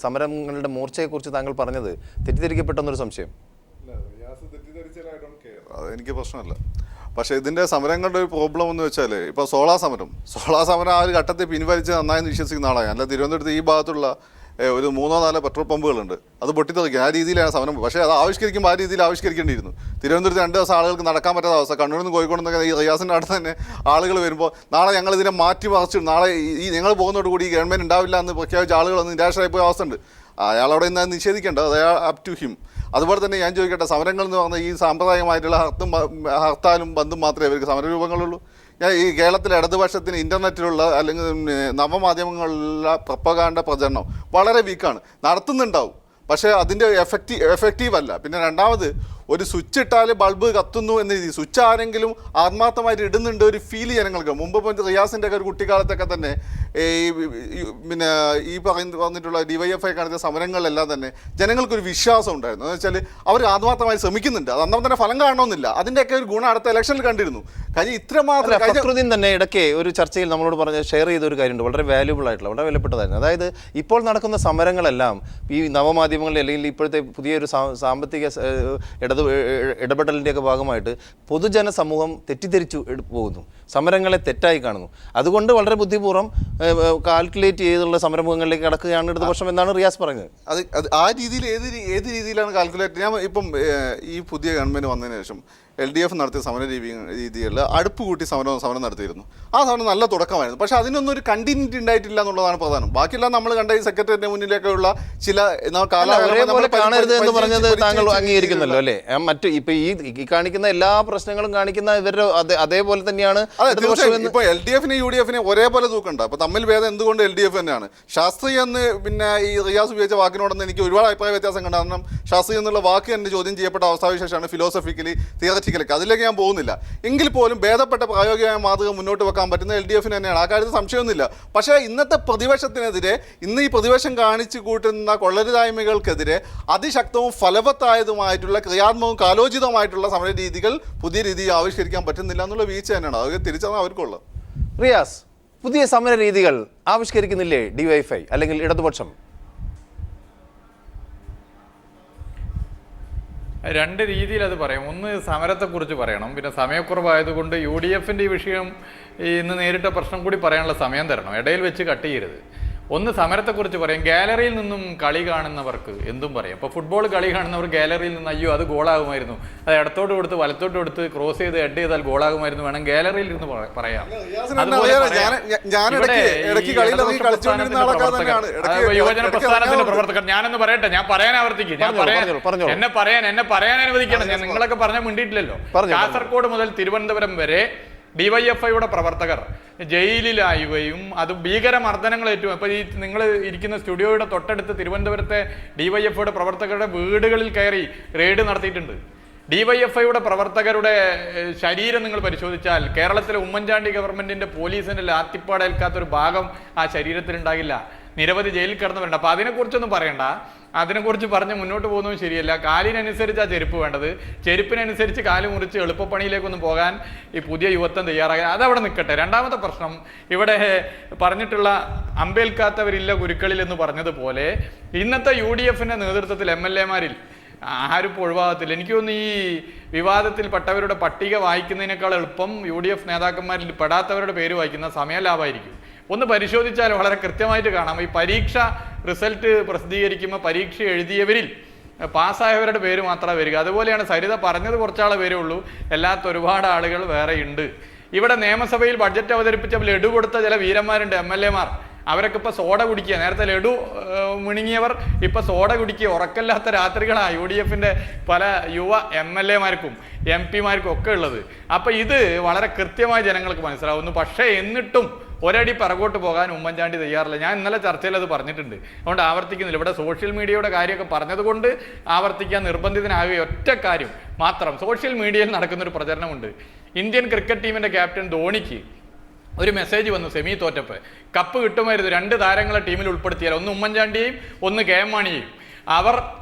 സമരങ്ങളുടെ മൂർച്ചയെക്കുറിച്ച് താങ്കൾ പറഞ്ഞത് തെറ്റിദ്ധരിക്കപ്പെട്ടെന്നൊരു സംശയം. എനിക്ക് പ്രശ്നമല്ല. പക്ഷേ ഇതിൻ്റെ സമരങ്ങളുടെ ഒരു പ്രോബ്ലം എന്ന് വെച്ചാൽ ഇപ്പോൾ സോളാർ സമരം ആ ഒരു ഘട്ടത്തിൽ പിൻവലിച്ച് നന്നായി വിശ്വസിക്കുന്ന ആളാണ്. അല്ല, തിരുവനന്തപുരത്ത് ഈ ഭാഗത്തുള്ള ഒരു 3-4 പെട്രോൾ പമ്പുകളുണ്ട്, അത് പൊട്ടിത്തെറിക്കുക ആ രീതിയിലാണ് സമരം. പക്ഷേ അത് ആവിഷ്കരിക്കുമ്പോൾ ആ രീതിയിൽ ആവിഷ്കരിക്കേണ്ടിയിരുന്നു. തിരുവനന്തപുരത്ത് 2 ദിവസം ആളുകൾക്ക് നടക്കാൻ പറ്റാത്ത അവസ്ഥ. കണ്ണൂരിൽ നിന്ന് കോഴിക്കോട് നിന്നൊക്കെ ഈ റിയാസിൻ്റെ അടുത്ത് തന്നെ ആളുകൾ വരുമ്പോൾ നാളെ ഞങ്ങൾ ഇതിനെ മാറ്റി മറിച്ചു, നാളെ ഈ ഞങ്ങൾ പോകുന്നതോടുകൂടി ഈ ഗവൺമെൻറ് ഉണ്ടാവില്ല എന്ന് പ്രഖ്യാപിച്ച ആളുകളൊന്നും നിരാശരായി പോയ അവസ്ഥ ഉണ്ട്. അയാളവിടെ ഇന്ന് നിഷേധിക്കേണ്ടത്, അത് അപ് ടു ഹിം. അതുപോലെ തന്നെ ഞാൻ ചോദിക്കട്ടെ, സമരങ്ങൾ എന്ന് പറഞ്ഞാൽ ഈ സാമ്പ്രദായികമായിട്ടുള്ള ഹർത്താലും ബന്ധും മാത്രമേ ഇവർക്ക് സമരരൂപങ്ങളുള്ളൂ? ഞാൻ ഈ കേരളത്തിലെ ഇടതുപക്ഷത്തിന് ഇൻ്റർനെറ്റിലുള്ള അല്ലെങ്കിൽ നവമാധ്യമങ്ങളിലുള്ള പ്രൊപ്പഗാൻഡ പ്രചരണം വളരെ വീക്കാണ്. നടത്തുന്നുണ്ടാവും, പക്ഷേ അതിൻ്റെ എഫക്റ്റീവ് അല്ല. പിന്നെ രണ്ടാമത്, ഒരു സ്വിച്ച് ഇട്ടാൽ ബൾബ് കത്തുന്നു എന്ന രീതി സ്വിച്ച് ആരെങ്കിലും ആത്മാർത്ഥമായിട്ട് ഇടുന്നുണ്ട് ഒരു ഫീൽ ജനങ്ങൾക്ക്. മുമ്പ് റിയാസിൻ്റെ ഒക്കെ ഒരു കുട്ടിക്കാലത്തൊക്കെ തന്നെ പിന്നെ ഈ പറഞ്ഞിട്ടുള്ള DYFI കാണിച്ച സമരങ്ങളിലെല്ലാം തന്നെ ജനങ്ങൾക്കൊരു വിശ്വാസം ഉണ്ടായിരുന്നു. എന്ന് വെച്ചാൽ അവർ ആത്മാർത്ഥമായി ശ്രമിക്കുന്നുണ്ട്, അത് അന്നേരം തന്നെ ഫലം കാണണമെന്നില്ല. അതിൻ്റെയൊക്കെ ഒരു ഗുണം അടുത്ത ഇലക്ഷനിൽ കണ്ടിരുന്നു. കാര്യം ഇത്രമാത്രം ഫക്രുദ്ദീൻ തന്നെ ഇടയ്ക്ക് ഒരു ചർച്ചയിൽ നമ്മളോട് ഷെയർ ചെയ്ത ഒരു കാര്യമുണ്ട്, വളരെ വാല്യൂബിൾ ആയിട്ടുള്ള, വളരെ വിലപ്പെട്ടതായിരുന്നു. അതായത് ഇപ്പോൾ നടക്കുന്ന സമരങ്ങളെല്ലാം ഈ നവമാധ്യമങ്ങളിൽ അല്ലെങ്കിൽ ഇപ്പോഴത്തെ പുതിയൊരു സാമ്പത്തിക ഇടപെടലിൻ്റെയൊക്കെ ഭാഗമായിട്ട് പൊതുജന സമൂഹം തെറ്റിദ്ധരിച്ചു പോകുന്നു, സമരങ്ങളെ തെറ്റായി കാണുന്നു. അതുകൊണ്ട് വളരെ ബുദ്ധിപൂർവ്വം കാൽക്കുലേറ്റ് ചെയ്തുള്ള സമരമുഖങ്ങളിലേക്ക് കടക്കുകയാണ് ഇടതുപക്ഷം എന്നാണ് റിയാസ് പറഞ്ഞത്. അത് ആ രീതിയിൽ ഏത് രീതിയിലാണ് കാൽക്കുലേറ്റ്? ഞാൻ ഇപ്പം ഈ പുതിയ ഗവൺമെൻറ് വന്നതിന് ശേഷം LDF നടത്തിയ സമര രീതികളിൽ അടുപ്പ് കൂട്ടി സമരം നടത്തിയിരുന്നു. ആ സമരം നല്ല തുടക്കമായിരുന്നു, പക്ഷേ അതിനൊന്നും ഒരു കണ്ടിന്യൂറ്റി ഉണ്ടായിട്ടില്ല എന്നുള്ളതാണ് പ്രധാനം. ബാക്കിയെല്ലാം നമ്മൾ കണ്ട ഈ സെക്രട്ടറിയുടെ മുന്നിലേക്കുള്ള ചില കാണരുത് എന്ന് പറഞ്ഞത് താങ്കൾ അംഗീകരിക്കുന്നല്ലോ അല്ലേ? മറ്റു ഇപ്പൊ ഈ കാണിക്കുന്ന എല്ലാ പ്രശ്നങ്ങളും കാണിക്കുന്ന ഇവരുടെ അതേപോലെ തന്നെയാണ്. ഇപ്പോൾ LDF-നെ UDF-നെ ഒരേപോലെ തൂക്കണ്ട. അപ്പോൾ തമ്മിൽ ഭേദം എന്തുകൊണ്ട് LDF തന്നെയാണ്. ശാസ്ത്രീയ എന്ന് പിന്നെ ഈ റിയാസ് ഉപയോഗിച്ച വാക്കിനോടൊന്നും എനിക്ക് ഒരുപാട് അഭിപ്രായ വ്യത്യാസം കണ്ട. കാരണം ശാസ്ത്രീയ എന്നുള്ള വാക്ക് തന്നെ ചോദ്യം ചെയ്യപ്പെട്ട അവസ്ഥാവിശേഷമാണ് ഫിലോസഫിക്കലി തിയററ്റിക്കലൊക്കെ. അതിലേക്ക് ഞാൻ പോകുന്നില്ല. എങ്കിൽ പോലും ഭേദപ്പെട്ട പ്രായോഗികമായ മാതൃക മുന്നോട്ട് വെക്കാൻ പറ്റുന്ന LDF-ന് തന്നെയാണ്. ആ കാര്യത്തിൽ സംശയമൊന്നുമില്ല. പക്ഷേ ഇന്നത്തെ പ്രതിപക്ഷത്തിനെതിരെ, ഇന്ന് ഈ പ്രതിപക്ഷം കാണിച്ചു കൂട്ടുന്ന കൊള്ളരുതായ്മകൾക്കെതിരെ അതിശക്തവും ഫലവത്തായതുമായിട്ടുള്ള ക്രിയാത്മകവും കാലോചിതമായിട്ടുള്ള സമര രീതികൾ പുതിയ രീതിയിൽ ആവിഷ്കരിക്കാൻ പറ്റുന്നില്ല എന്നുള്ള വീഴ്ച തന്നെയാണ്. അത് തിരിച്ചറിയാൻ അവർക്കുള്ളത്. റിയാസ്, പുതിയ സമര രീതികൾ ആവിഷ്കരിക്കുന്നില്ലേ DYFI അല്ലെങ്കിൽ ഇടതുപക്ഷം? 2 രീതിയിൽ അത് പറയാം. ഒന്ന് സമരത്തെക്കുറിച്ച് പറയണം, പിന്നെ സമയക്കുറവായതുകൊണ്ട് UDF-ൻ്റെ ഈ വിഷയം ഇന്ന് നേരിട്ട പ്രശ്നം കൂടി പറയാനുള്ള സമയം തരണം, ഇടയിൽ വെച്ച് കട്ട് ചെയ്യരുത്. ഒന്ന് സമരത്തെക്കുറിച്ച് പറയാം. ഗാലറിയിൽ നിന്നും കളി കാണുന്നവർക്ക് എന്തും പറയാം. ഇപ്പോൾ ഫുട്ബോൾ കളി കാണുന്നവർ ഗാലറിയിൽ നിന്ന് അയ്യോ അത് ഗോളാകുമായിരുന്നു, അത് ഇടത്തോട്ട് കൊടുത്ത് വലത്തോട്ട് കൊടുത്ത് ക്രോസ് ചെയ്ത് ഹെഡ് ചെയ്താൽ ഗോളാകുമായിരുന്നു വേണം ഗാലറിയിൽ നിന്ന് പറയാം. യുവജന പ്രസ്ഥാനത്തിന്റെ പ്രവർത്തകർ, ഞാനൊന്ന് പറയട്ടെ, ഞാൻ പറയാൻ ആവർത്തിക്കും, എന്നെ പറയാൻ അനുവദിക്കണം. ഞാൻ നിങ്ങളൊക്കെ പറഞ്ഞാൽ മിണ്ടിയിട്ടില്ലല്ലോ. കാസർഗോഡ് മുതൽ തിരുവനന്തപുരം വരെ DYFIയുടെ പ്രവർത്തകർ ജയിലിലായുകയും അത് ഭീകരമർദ്ദനങ്ങളേറ്റവും. അപ്പോൾ ഈ നിങ്ങൾ ഇരിക്കുന്ന സ്റ്റുഡിയോയുടെ തൊട്ടടുത്ത് തിരുവനന്തപുരത്തെ DYFIയുടെ പ്രവർത്തകരുടെ വീടുകളിൽ കയറി റെയ്ഡ് നടത്തിയിട്ടുണ്ട്. DYFIയുടെ പ്രവർത്തകരുടെ ശരീരം നിങ്ങൾ പരിശോധിച്ചാൽ കേരളത്തിലെ ഉമ്മൻചാണ്ടി ഗവൺമെൻറ്റിൻ്റെ പോലീസിൻ്റെ ലാത്തിപ്പാടേൽക്കാത്തൊരു ഭാഗം ആ ശരീരത്തിലുണ്ടാകില്ല. നിരവധി ജയിലിൽ കിടന്നവരുണ്ട്. അപ്പോൾ അതിനെക്കുറിച്ചൊന്നും പറയണ്ട, അതിനെക്കുറിച്ച് പറഞ്ഞ് മുന്നോട്ട് പോകുന്നതും ശരിയല്ല. കാലിനനുസരിച്ച് ആ ചെരുപ്പ് വേണ്ടത്, ചെരുപ്പിനനുസരിച്ച് കാല് മുറിച്ച് എളുപ്പപ്പണിയിലേക്കൊന്നും പോകാൻ ഈ പുതിയ യുവത്വം തയ്യാറാകാൻ അതവിടെ നിൽക്കട്ടെ. രണ്ടാമത്തെ പ്രശ്നം, ഇവിടെ പറഞ്ഞിട്ടുള്ള അമ്പേൽക്കാത്തവരില്ല ഗുരുക്കളിൽ എന്ന് പറഞ്ഞതുപോലെ ഇന്നത്തെ UDF-ൻ്റെ നേതൃത്വത്തിൽ MLA-മാരിൽ ആരും ഒഴിവാകത്തില്ല. എനിക്ക് തോന്നുന്നു ഈ വിവാദത്തിൽപ്പെട്ടവരുടെ പട്ടിക വായിക്കുന്നതിനേക്കാൾ എളുപ്പം UDF നേതാക്കന്മാരിൽ പെടാത്തവരുടെ പേര് വായിക്കുന്ന സമയലാഭമായിരിക്കും. ഒന്ന് പരിശോധിച്ചാൽ വളരെ കൃത്യമായിട്ട് കാണാം. ഈ പരീക്ഷ റിസൾട്ട് പ്രസിദ്ധീകരിക്കുമ്പോൾ പരീക്ഷ എഴുതിയവരിൽ പാസ്സായവരുടെ പേര് മാത്രമേ വരിക. അതുപോലെയാണ് സരിത പറഞ്ഞത് കുറച്ചാളെ പേരേ ഉള്ളൂ, അല്ലാത്ത ഒരുപാട് ആളുകൾ വേറെ ഉണ്ട്. ഇവിടെ നിയമസഭയിൽ ബഡ്ജറ്റ് അവതരിപ്പിച്ചപ്പോൾ ലഡു കൊടുത്ത ചില വീരന്മാരുണ്ട്, MLA-മാർ. അവരൊക്കെ ഇപ്പോൾ സോഡ കുടിക്കുക. നേരത്തെ ലഡു മിണുങ്ങിയവർ ഇപ്പോൾ സോഡ കുടിക്കുക. ഉറക്കല്ലാത്ത രാത്രികളാണ് UDF-ൻ്റെ പല യുവ MLA-മാർക്കും MP-മാർക്കും ഒക്കെ ഉള്ളത്. അപ്പോൾ ഇത് വളരെ കൃത്യമായി ജനങ്ങൾക്ക് മനസ്സിലാവുന്നു. പക്ഷേ എന്നിട്ടും ഒരടി പിറകോട്ട് പോകാൻ ഉമ്മൻചാണ്ടി തയ്യാറില്ല. ഞാൻ ഇന്നലെ ചർച്ചയിൽ അത് പറഞ്ഞിട്ടുണ്ട്, അതുകൊണ്ട് ആവർത്തിക്കുന്നില്ല. ഇവിടെ സോഷ്യൽ മീഡിയയുടെ കാര്യമൊക്കെ പറഞ്ഞതുകൊണ്ട് ആവർത്തിക്കാൻ നിർബന്ധിതനാകുക. ഒറ്റ കാര്യം മാത്രം, സോഷ്യൽ മീഡിയയിൽ നടക്കുന്നൊരു പ്രചരണമുണ്ട്. ഇന്ത്യൻ ക്രിക്കറ്റ് ടീമിൻ്റെ ക്യാപ്റ്റൻ ധോണിക്ക് ഒരു മെസ്സേജ് വന്നു, സെമി തോറ്റപ്പ് കപ്പ് കിട്ടുമായിരുന്നു 2 താരങ്ങളെ ടീമിൽ ഉൾപ്പെടുത്തിയാൽ, ഒന്ന് ഉമ്മൻചാണ്ടിയെയും ഒന്ന് KM മാണിയെയും. അവർ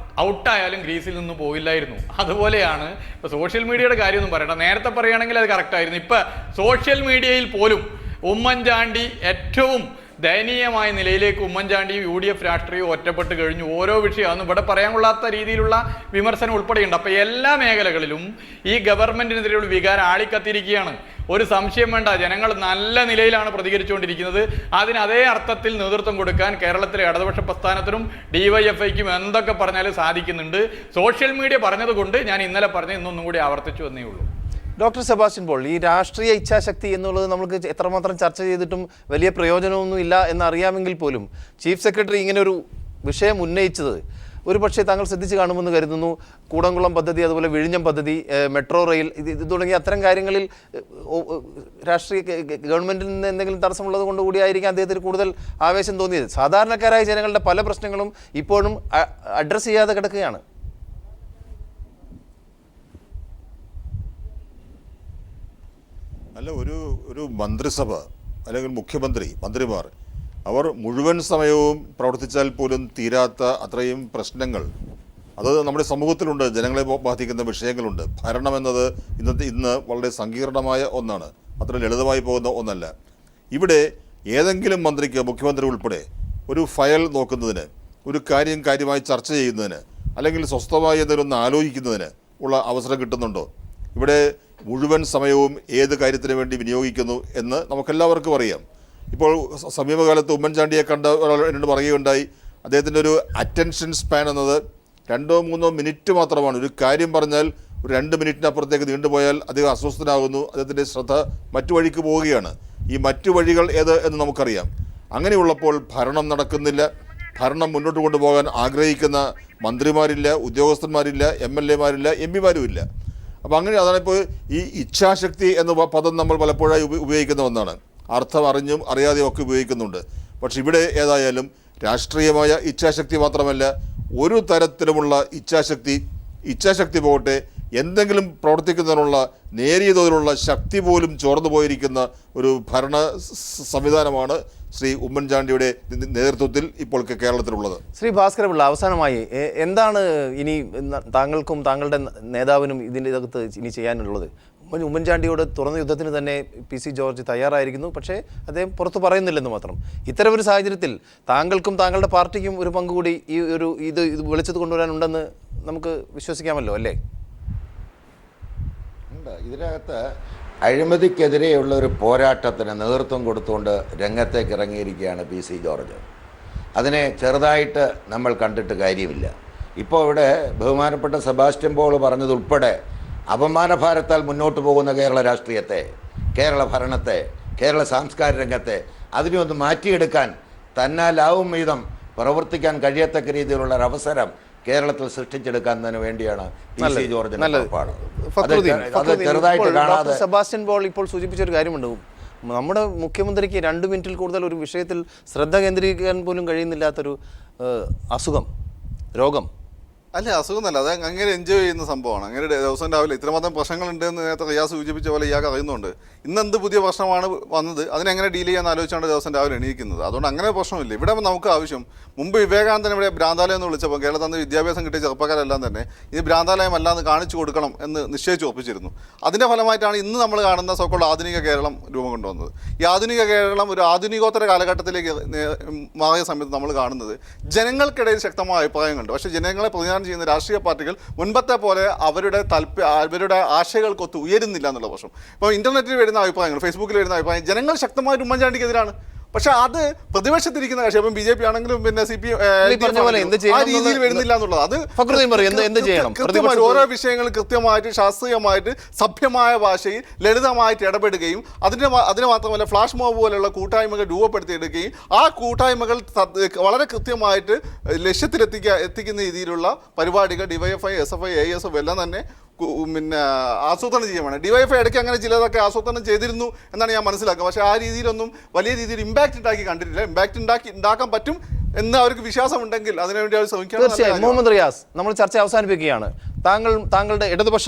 ഔട്ടായാലും ഗ്രീസിൽ നിന്ന് പോയില്ലായിരുന്നു. അതുപോലെയാണ് ഇപ്പോൾ സോഷ്യൽ മീഡിയയുടെ കാര്യമൊന്നും പറയണ്ട. നേരത്തെ പറയുകയാണെങ്കിൽ അത് കറക്റ്റായിരുന്നു. ഇപ്പം സോഷ്യൽ മീഡിയയിൽ പോലും ഉമ്മൻചാണ്ടി ഏറ്റവും ദയനീയമായ നിലയിലേക്ക് ഉമ്മൻചാണ്ടിയും UDF രാഷ്ട്രീയവും ഒറ്റപ്പെട്ട് കഴിഞ്ഞു. ഓരോ വിഷയമാണ് ഇവിടെ പറയാൻ കൊള്ളാത്ത രീതിയിലുള്ള വിമർശനം ഉൾപ്പെടെയുണ്ട്. അപ്പോൾ എല്ലാ മേഖലകളിലും ഈ ഗവൺമെൻറ്റിനെതിരെയുള്ള വികാരം ആളിക്കത്തിരിക്കുകയാണ്. ഒരു സംശയം വേണ്ട, ജനങ്ങൾ നല്ല നിലയിലാണ് പ്രതികരിച്ചുകൊണ്ടിരിക്കുന്നത്. അതിന് അതേ അർത്ഥത്തിൽ നേതൃത്വം കൊടുക്കാൻ കേരളത്തിലെ ഇടതുപക്ഷ പ്രസ്ഥാനത്തിനും DYFIക്കും എന്തൊക്കെ പറഞ്ഞാലും സാധിക്കുന്നുണ്ട്. സോഷ്യൽ മീഡിയ പറഞ്ഞതുകൊണ്ട് ഞാൻ ഇന്നലെ പറഞ്ഞ് ഇന്നൊന്നും കൂടി ആവർത്തിച്ചു എന്നേ ഉള്ളൂ. ഡോക്ടർ സെബാസ്റ്റ്യൻ പോൾ, ഈ രാഷ്ട്രീയ ഇച്ഛാശക്തി എന്നുള്ളത് നമുക്ക് എത്രമാത്രം ചർച്ച ചെയ്തിട്ടും വലിയ പ്രയോജനമൊന്നും ഇല്ല എന്നറിയാമെങ്കിൽ പോലും ചീഫ് സെക്രട്ടറി ഇങ്ങനെ ഒരു വിഷയം ഉന്നയിച്ചത് ഒരു പക്ഷേ താങ്കൾ ശ്രദ്ധിച്ച് കാണുമെന്ന് കരുതുന്നു. കൂടംകുളം പദ്ധതി, അതുപോലെ വിഴിഞ്ഞം പദ്ധതി, മെട്രോ റെയിൽ, ഇത് തുടങ്ങിയ അത്തരം കാര്യങ്ങളിൽ രാഷ്ട്രീയ ഗവൺമെൻറ്റിൽ നിന്ന് എന്തെങ്കിലും തടസ്സമുള്ളത് കൊണ്ട് കൂടിയായിരിക്കും അദ്ദേഹത്തിന് കൂടുതൽ ആവേശം തോന്നിയത്. സാധാരണക്കാരായ ജനങ്ങളുടെ പല പ്രശ്നങ്ങളും ഇപ്പോഴും അഡ്രസ്സ് ചെയ്യാതെ കിടക്കുകയാണ്. അല്ല, ഒരു മന്ത്രിസഭ അല്ലെങ്കിൽ മന്ത്രിമാർ അവർ മുഴുവൻ സമയവും പ്രവർത്തിച്ചാൽ പോലും തീരാത്ത അത്രയും പ്രശ്നങ്ങൾ അത് നമ്മുടെ സമൂഹത്തിലുണ്ട്. ജനങ്ങളെ ബാധിക്കുന്ന വിഷയങ്ങളുണ്ട്. ഭരണം എന്നത് ഇന്ന് വളരെ സങ്കീർണമായ ഒന്നാണ്, അത്ര ലളിതമായി പോകുന്ന ഒന്നല്ല. ഇവിടെ ഏതെങ്കിലും മന്ത്രിക്ക്, മുഖ്യമന്ത്രി ഉൾപ്പെടെ, ഒരു ഫയൽ നോക്കുന്നതിന്, ഒരു കാര്യമായി ചർച്ച ചെയ്യുന്നതിന്, അല്ലെങ്കിൽ സ്വസ്ഥമായി എന്തെങ്കിലും ആലോചിക്കുന്നതിന് ഉള്ള അവസരം കിട്ടുന്നുണ്ടോ? ഇവിടെ മുഴുവൻ സമയവും ഏത് കാര്യത്തിന് വേണ്ടി വിനിയോഗിക്കുന്നു എന്ന് നമുക്കെല്ലാവർക്കും അറിയാം. ഇപ്പോൾ സമീപകാലത്ത് ഉമ്മൻചാണ്ടിയെ കണ്ട ഒരാൾ എന്നോട് പറയുകയുണ്ടായി, അദ്ദേഹത്തിൻ്റെ ഒരു അറ്റൻഷൻ സ്പാൻ എന്നത് 2-3 മിനിറ്റ് മാത്രമാണ്. ഒരു കാര്യം പറഞ്ഞാൽ ഒരു 2 മിനിറ്റിനപ്പുറത്തേക്ക് നീണ്ടുപോയാൽ അദ്ദേഹം അസ്വസ്ഥനാകുന്നു, അദ്ദേഹത്തിൻ്റെ ശ്രദ്ധ മറ്റു വഴിക്ക് പോവുകയാണ്. ഈ മറ്റു വഴികൾ ഏത് എന്ന് നമുക്കറിയാം. അങ്ങനെയുള്ളപ്പോൾ ഭരണം നടക്കുന്നില്ല. ഭരണം മുന്നോട്ട് കൊണ്ടുപോകാൻ ആഗ്രഹിക്കുന്ന മന്ത്രിമാരില്ല, ഉദ്യോഗസ്ഥന്മാരില്ല, MLA മാരില്ല, MP മാരും ഇല്ല. അപ്പോൾ അങ്ങനെ അതാണിപ്പോൾ ഈ ഇച്ഛാശക്തി എന്ന പദം നമ്മൾ പലപ്പോഴായി ഉപയോഗിക്കുന്ന ഒന്നാണ്. അർത്ഥം അറിഞ്ഞും അറിയാതെയും ഒക്കെ ഉപയോഗിക്കുന്നുണ്ട്. പക്ഷെ ഇവിടെ ഏതായാലും രാഷ്ട്രീയമായ ഇച്ഛാശക്തി മാത്രമല്ല, ഒരു തരത്തിലുമുള്ള ഇച്ഛാശക്തി പോകട്ടെ, എന്തെങ്കിലും പ്രവർത്തിക്കുന്നതിനുള്ള നേരിയ തോതിലുള്ള ശക്തി പോലും ചോർന്നു പോയിരിക്കുന്ന ഒരു ഭരണ സംവിധാനമാണ് ശ്രീ ഉമ്മൻചാണ്ടിയുടെ നേതൃത്വത്തിൽ ഇപ്പോൾ കേരളത്തിലുള്ളത്. ശ്രീ ഭാസ്കരപിള്ള, അവസാനമായി എന്താണ് ഇനി താങ്കൾക്കും താങ്കളുടെ നേതാവിനും ഇതിൻ്റെ അകത്ത് ഇനി ചെയ്യാനുള്ളത്? ഉമ്മൻചാണ്ടിയോട് തുറന്ന യുദ്ധത്തിന് തന്നെ PC ജോർജ് തയ്യാറായിരിക്കുന്നു, പക്ഷേ അദ്ദേഹം പുറത്ത് പറയുന്നില്ലെന്ന് മാത്രം. ഇത്തരമൊരു സാഹചര്യത്തിൽ താങ്കൾക്കും താങ്കളുടെ പാർട്ടിക്കും ഒരു പങ്കുകൂടി ഇത് വിളിച്ചത് കൊണ്ടുവരാനുണ്ടെന്ന് നമുക്ക് വിശ്വസിക്കാമല്ലോ, അല്ലേ? ഉണ്ട്. ഇതിനകത്ത് അഴിമതിക്കെതിരെയുള്ള ഒരു പോരാട്ടത്തിന് നേതൃത്വം കൊടുത്തുകൊണ്ട് രംഗത്തേക്ക് ഇറങ്ങിയിരിക്കുകയാണ് PC ജോർജ്. അതിനെ ചെറുതായിട്ട് നമ്മൾ കണ്ടിട്ട് കാര്യമില്ല. ഇപ്പോൾ ഇവിടെ ബഹുമാനപ്പെട്ട സെബാസ്റ്റ്യൻ പോൾ പറഞ്ഞതുൾപ്പെടെ അപമാനഭാരത്താൽ മുന്നോട്ട് പോകുന്ന കേരള രാഷ്ട്രീയത്തെ, കേരള ഭരണത്തെ, കേരള സാംസ്കാരിക രംഗത്തെ അതിനെയൊന്ന് മാറ്റിയെടുക്കാൻ തന്നാലാവും വിധം പ്രവർത്തിക്കാൻ കഴിയത്തക്ക രീതിയിലുള്ള ഒരു അവസരം കേരളത്തിൽ സൃഷ്ടിച്ചെടുക്കാൻ വേണ്ടിയാണ് PC ജോർജിന്റെ പുറപ്പാട്. അത് ചെറുതായിട്ട് കാണാതെ സെബാസ്റ്റ്യൻ പോൾ ഇപ്പോൾ സൂചിപ്പിച്ചൊരു കാര്യമുണ്ട്. നമ്മുടെ മുഖ്യമന്ത്രിക്ക് 2 മിനിറ്റിൽ കൂടുതൽ ഒരു വിഷയത്തിൽ ശ്രദ്ധ കേന്ദ്രീകരിക്കാൻ പോലും കഴിയുന്നില്ലാത്തൊരു അസുഖം, രോഗം. അല്ല, അസുഖമല്ല, അത് അങ്ങനെ എൻജോയ് ചെയ്യുന്ന സംഭവമാണ്. അങ്ങനെ ദിവസം രാവിലെ ഇത്രമാത്രം പ്രശ്നങ്ങളുണ്ട് എന്ന് നേരത്തെ റിയാസ് സൂചിപ്പിച്ച പോലെ ഇയാൾക്ക് അറിയുന്നുണ്ട്. ഇന്നെന്ത് പുതിയ പ്രശ്നമാണ് വന്നത്, അതിനെങ്ങനെ ഡീൽ ചെയ്യാൻ ആലോചിച്ചാണ് ദിവസം രാവിലെ എണീക്കുന്നത്. അതുകൊണ്ട് അങ്ങനെ പ്രശ്നമില്ല. ഇവിടെ നമുക്ക് ആവശ്യം, മുമ്പ് വിവേകാനന്ദൻ ഇവിടെ ഭ്രാന്താലയം എന്ന് വിളിച്ചപ്പോൾ കേരളത്തിൽ നിന്ന് വിദ്യാഭ്യാസം കിട്ടിയ ചെറുപ്പക്കാരെല്ലാം തന്നെ ഇത് ഭ്രാന്താലയം അല്ലാന്ന് കാണിച്ചു കൊടുക്കണം എന്ന് നിശ്ചയിച്ച് ഒപ്പിച്ചിരുന്നു. അതിൻ്റെ ഫലമായിട്ടാണ് ഇന്ന് നമ്മൾ കാണുന്ന സോക്കോൾഡ് ആധുനിക കേരളം രൂപം കൊണ്ടുവന്നത്. ഈ ആധുനിക കേരളം ഒരു ആധുനികോത്തര കാലഘട്ടത്തിലേക്ക് മാറിയ സമയത്ത് നമ്മൾ കാണുന്നത് ജനങ്ങൾക്കിടയിൽ ശക്തമായ അഭിപ്രായങ്ങളുണ്ട്. പക്ഷേ ജനങ്ങളെ പ്രതിനിധാനം ചെയ്യുന്ന രാഷ്ട്രീയ പാർട്ടികൾ മുൻപത്തെ പോലെ അവരുടെ ആശയങ്ങൾക്കൊത്ത് ഉയരുന്നില്ല എന്നുള്ള പ്രശ്നം. ഇപ്പോൾ ഇന്റർനെറ്റിൽ വരുന്ന അഭിപ്രായങ്ങൾ, ഫേസ്ബുക്കിൽ വരുന്ന അഭിപ്രായം ജനങ്ങൾ ശക്തമായിട്ട് ഉമ്മൻചാണ്ടിക്കെതിരാണ്. പക്ഷെ അത് പ്രതിപക്ഷത്തിരിക്കുന്ന കക്ഷി, അപ്പം BJP ആണെങ്കിലും പിന്നെ CPM ആ രീതിയിൽ വരുന്നില്ല എന്നുള്ളത്. അത് കൃത്യമായിട്ട് ഓരോ വിഷയങ്ങൾ കൃത്യമായിട്ട് ശാസ്ത്രീയമായിട്ട് സഭ്യമായ ഭാഷയിൽ ലളിതമായിട്ട് ഇടപെടുകയും അതിന് മാത്രമല്ല ഫ്ലാഷ് മോബ് പോലെയുള്ള കൂട്ടായ്മകൾ രൂപപ്പെടുത്തിയെടുക്കുകയും ആ കൂട്ടായ്മകൾ വളരെ കൃത്യമായിട്ട് എത്തിക്കുന്ന രീതിയിലുള്ള പരിപാടികൾ DYFI, SFI, ASF എല്ലാം തന്നെ പിന്നെ ആസൂത്രണം ചെയ്യുകയാണ്. DYFI ഇടയ്ക്ക് അങ്ങനെ ചിലതൊക്കെ ആസൂത്രണം ചെയ്തിരുന്നു എന്നാണ് ഞാൻ മനസ്സിലാക്കുക. പക്ഷേ ആ രീതിയിലൊന്നും വലിയ രീതിയിൽ ഇമ്പാക്റ്റ് ഉണ്ടാക്കി കണ്ടിട്ടില്ല. ഇമ്പാക്റ്റ് ഉണ്ടാക്കാൻ പറ്റും എന്ന് അവർക്ക് വിശ്വാസമുണ്ടെങ്കിൽ അതിനുവേണ്ടി അവർ ശ്രമിക്കണം. തീർച്ചയായും. മുഹമ്മദ് റിയാസ്, നമ്മൾ ചർച്ച അവസാനിപ്പിക്കുകയാണ്. താങ്കളുടെ ഇടതുപക്ഷ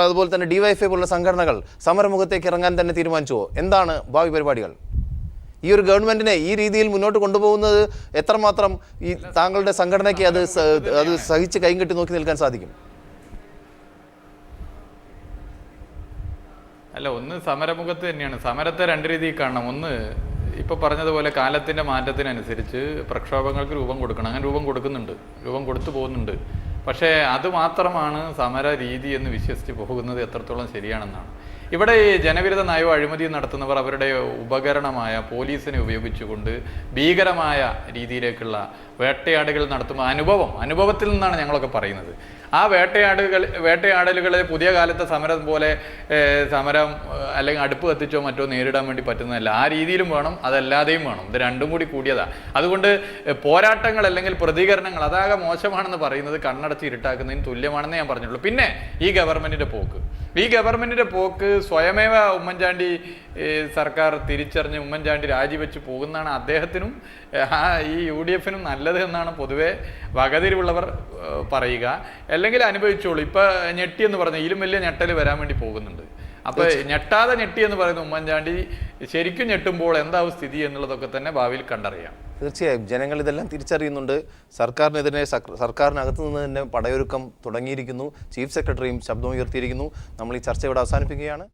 അതുപോലെ തന്നെ DYFI പോലുള്ള സംഘടനകൾ സമരമുഖത്തേക്ക് ഇറങ്ങാൻ തന്നെ തീരുമാനിച്ചുവോ? എന്താണ് ഭാവി പരിപാടികൾ? ഈ ഒരു ഗവൺമെന്റിനെ ഈ രീതിയിൽ മുന്നോട്ട് കൊണ്ടുപോകുന്നത് എത്രമാത്രം ഈ താങ്കളുടെ സംഘടനയ്ക്ക് അത് സഹിച്ച് കൈകെട്ടി നോക്കി നിൽക്കാൻ സാധിക്കും? അല്ല, ഒന്ന് സമരമുഖത്ത് തന്നെയാണ്. സമരത്തെ 2 രീതിയിൽ കാണണം. ഒന്ന് ഇപ്പോൾ പറഞ്ഞതുപോലെ കാലത്തിൻ്റെ മാറ്റത്തിനനുസരിച്ച് പ്രക്ഷോഭങ്ങൾക്ക് രൂപം കൊടുക്കണം. അങ്ങനെ രൂപം കൊടുക്കുന്നുണ്ട്, രൂപം കൊടുത്തു പോകുന്നുണ്ട്. പക്ഷേ അതുമാത്രമാണ് സമര രീതി എന്ന് വിശ്വസിച്ച് പോകുന്നത് എത്രത്തോളം ശരിയാണെന്നാണ്. ഇവിടെ ഈ ജനവിരുദ്ധ നയവും അഴിമതിയും നടത്തുന്നവർ അവരുടെ ഉപകരണമായ പോലീസിനെ ഉപയോഗിച്ചുകൊണ്ട് ഭീകരമായ രീതിയിലേക്കുള്ള വേട്ടയാടുകൾ നടത്തുമ്പോൾ അനുഭവത്തിൽ നിന്നാണ് ഞങ്ങളൊക്കെ പറയുന്നത്. ആ വേട്ടയാടലുകളെ പുതിയ കാലത്തെ സമരം പോലെ സമരം അല്ലെങ്കിൽ അടുപ്പ് കത്തിച്ചോ മറ്റോ നേരിടാൻ വേണ്ടി പറ്റുന്നതല്ല. ആ രീതിയിലും വേണം, അതല്ലാതെയും വേണം. ഇത് രണ്ടും കൂടി കൂടിയതാണ്. അതുകൊണ്ട് പോരാട്ടങ്ങൾ അല്ലെങ്കിൽ പ്രതികരണങ്ങൾ അതാകെ മോശമാണെന്ന് പറയുന്നത് കണ്ണടച്ച് ഇരുട്ടാക്കുന്നതിന് തുല്യമാണെന്ന് ഞാൻ പറഞ്ഞുള്ളൂ. പിന്നെ ഈ ഗവൺമെൻറ്റിൻ്റെ പോക്ക് സ്വയമേവ ഉമ്മൻചാണ്ടി സർക്കാർ തിരിച്ചറിഞ്ഞ് ഉമ്മൻചാണ്ടി രാജിവെച്ച് പോകുന്നതാണ് അദ്ദേഹത്തിനും ഈ UDF നല്ലത് എന്നാണ് പൊതുവെ വകതിരിവുള്ളവർ പറയുക. അല്ലെങ്കിൽ അനുഭവിച്ചോളൂ. ഇപ്പം ഞെട്ടിയെന്ന് പറഞ്ഞാൽ ഇതിലും വലിയ ഞെട്ടൽ വരാൻ വേണ്ടി പോകുന്നുണ്ട്. അപ്പോൾ ഞെട്ടാതെ ഞെട്ടി എന്ന് പറയുന്ന ഉമ്മൻചാണ്ടി ശരിക്കും ഞെട്ടുമ്പോൾ എന്താവും സ്ഥിതി എന്നുള്ളതൊക്കെ തന്നെ ഭാവിയിൽ കണ്ടറിയാം. തീർച്ചയായും ജനങ്ങൾ ഇതെല്ലാം തിരിച്ചറിയുന്നുണ്ട്. സർക്കാരിനെതിരെ സർക്കാരിനകത്തു നിന്ന് തന്നെ പടയൊരുക്കം തുടങ്ങിയിരിക്കുന്നു. ചീഫ് സെക്രട്ടറിയും ശബ്ദമുയർത്തിയിരിക്കുന്നു. നമ്മൾ ഈ ചർച്ച ഇവിടെ അവസാനിപ്പിക്കുകയാണ്.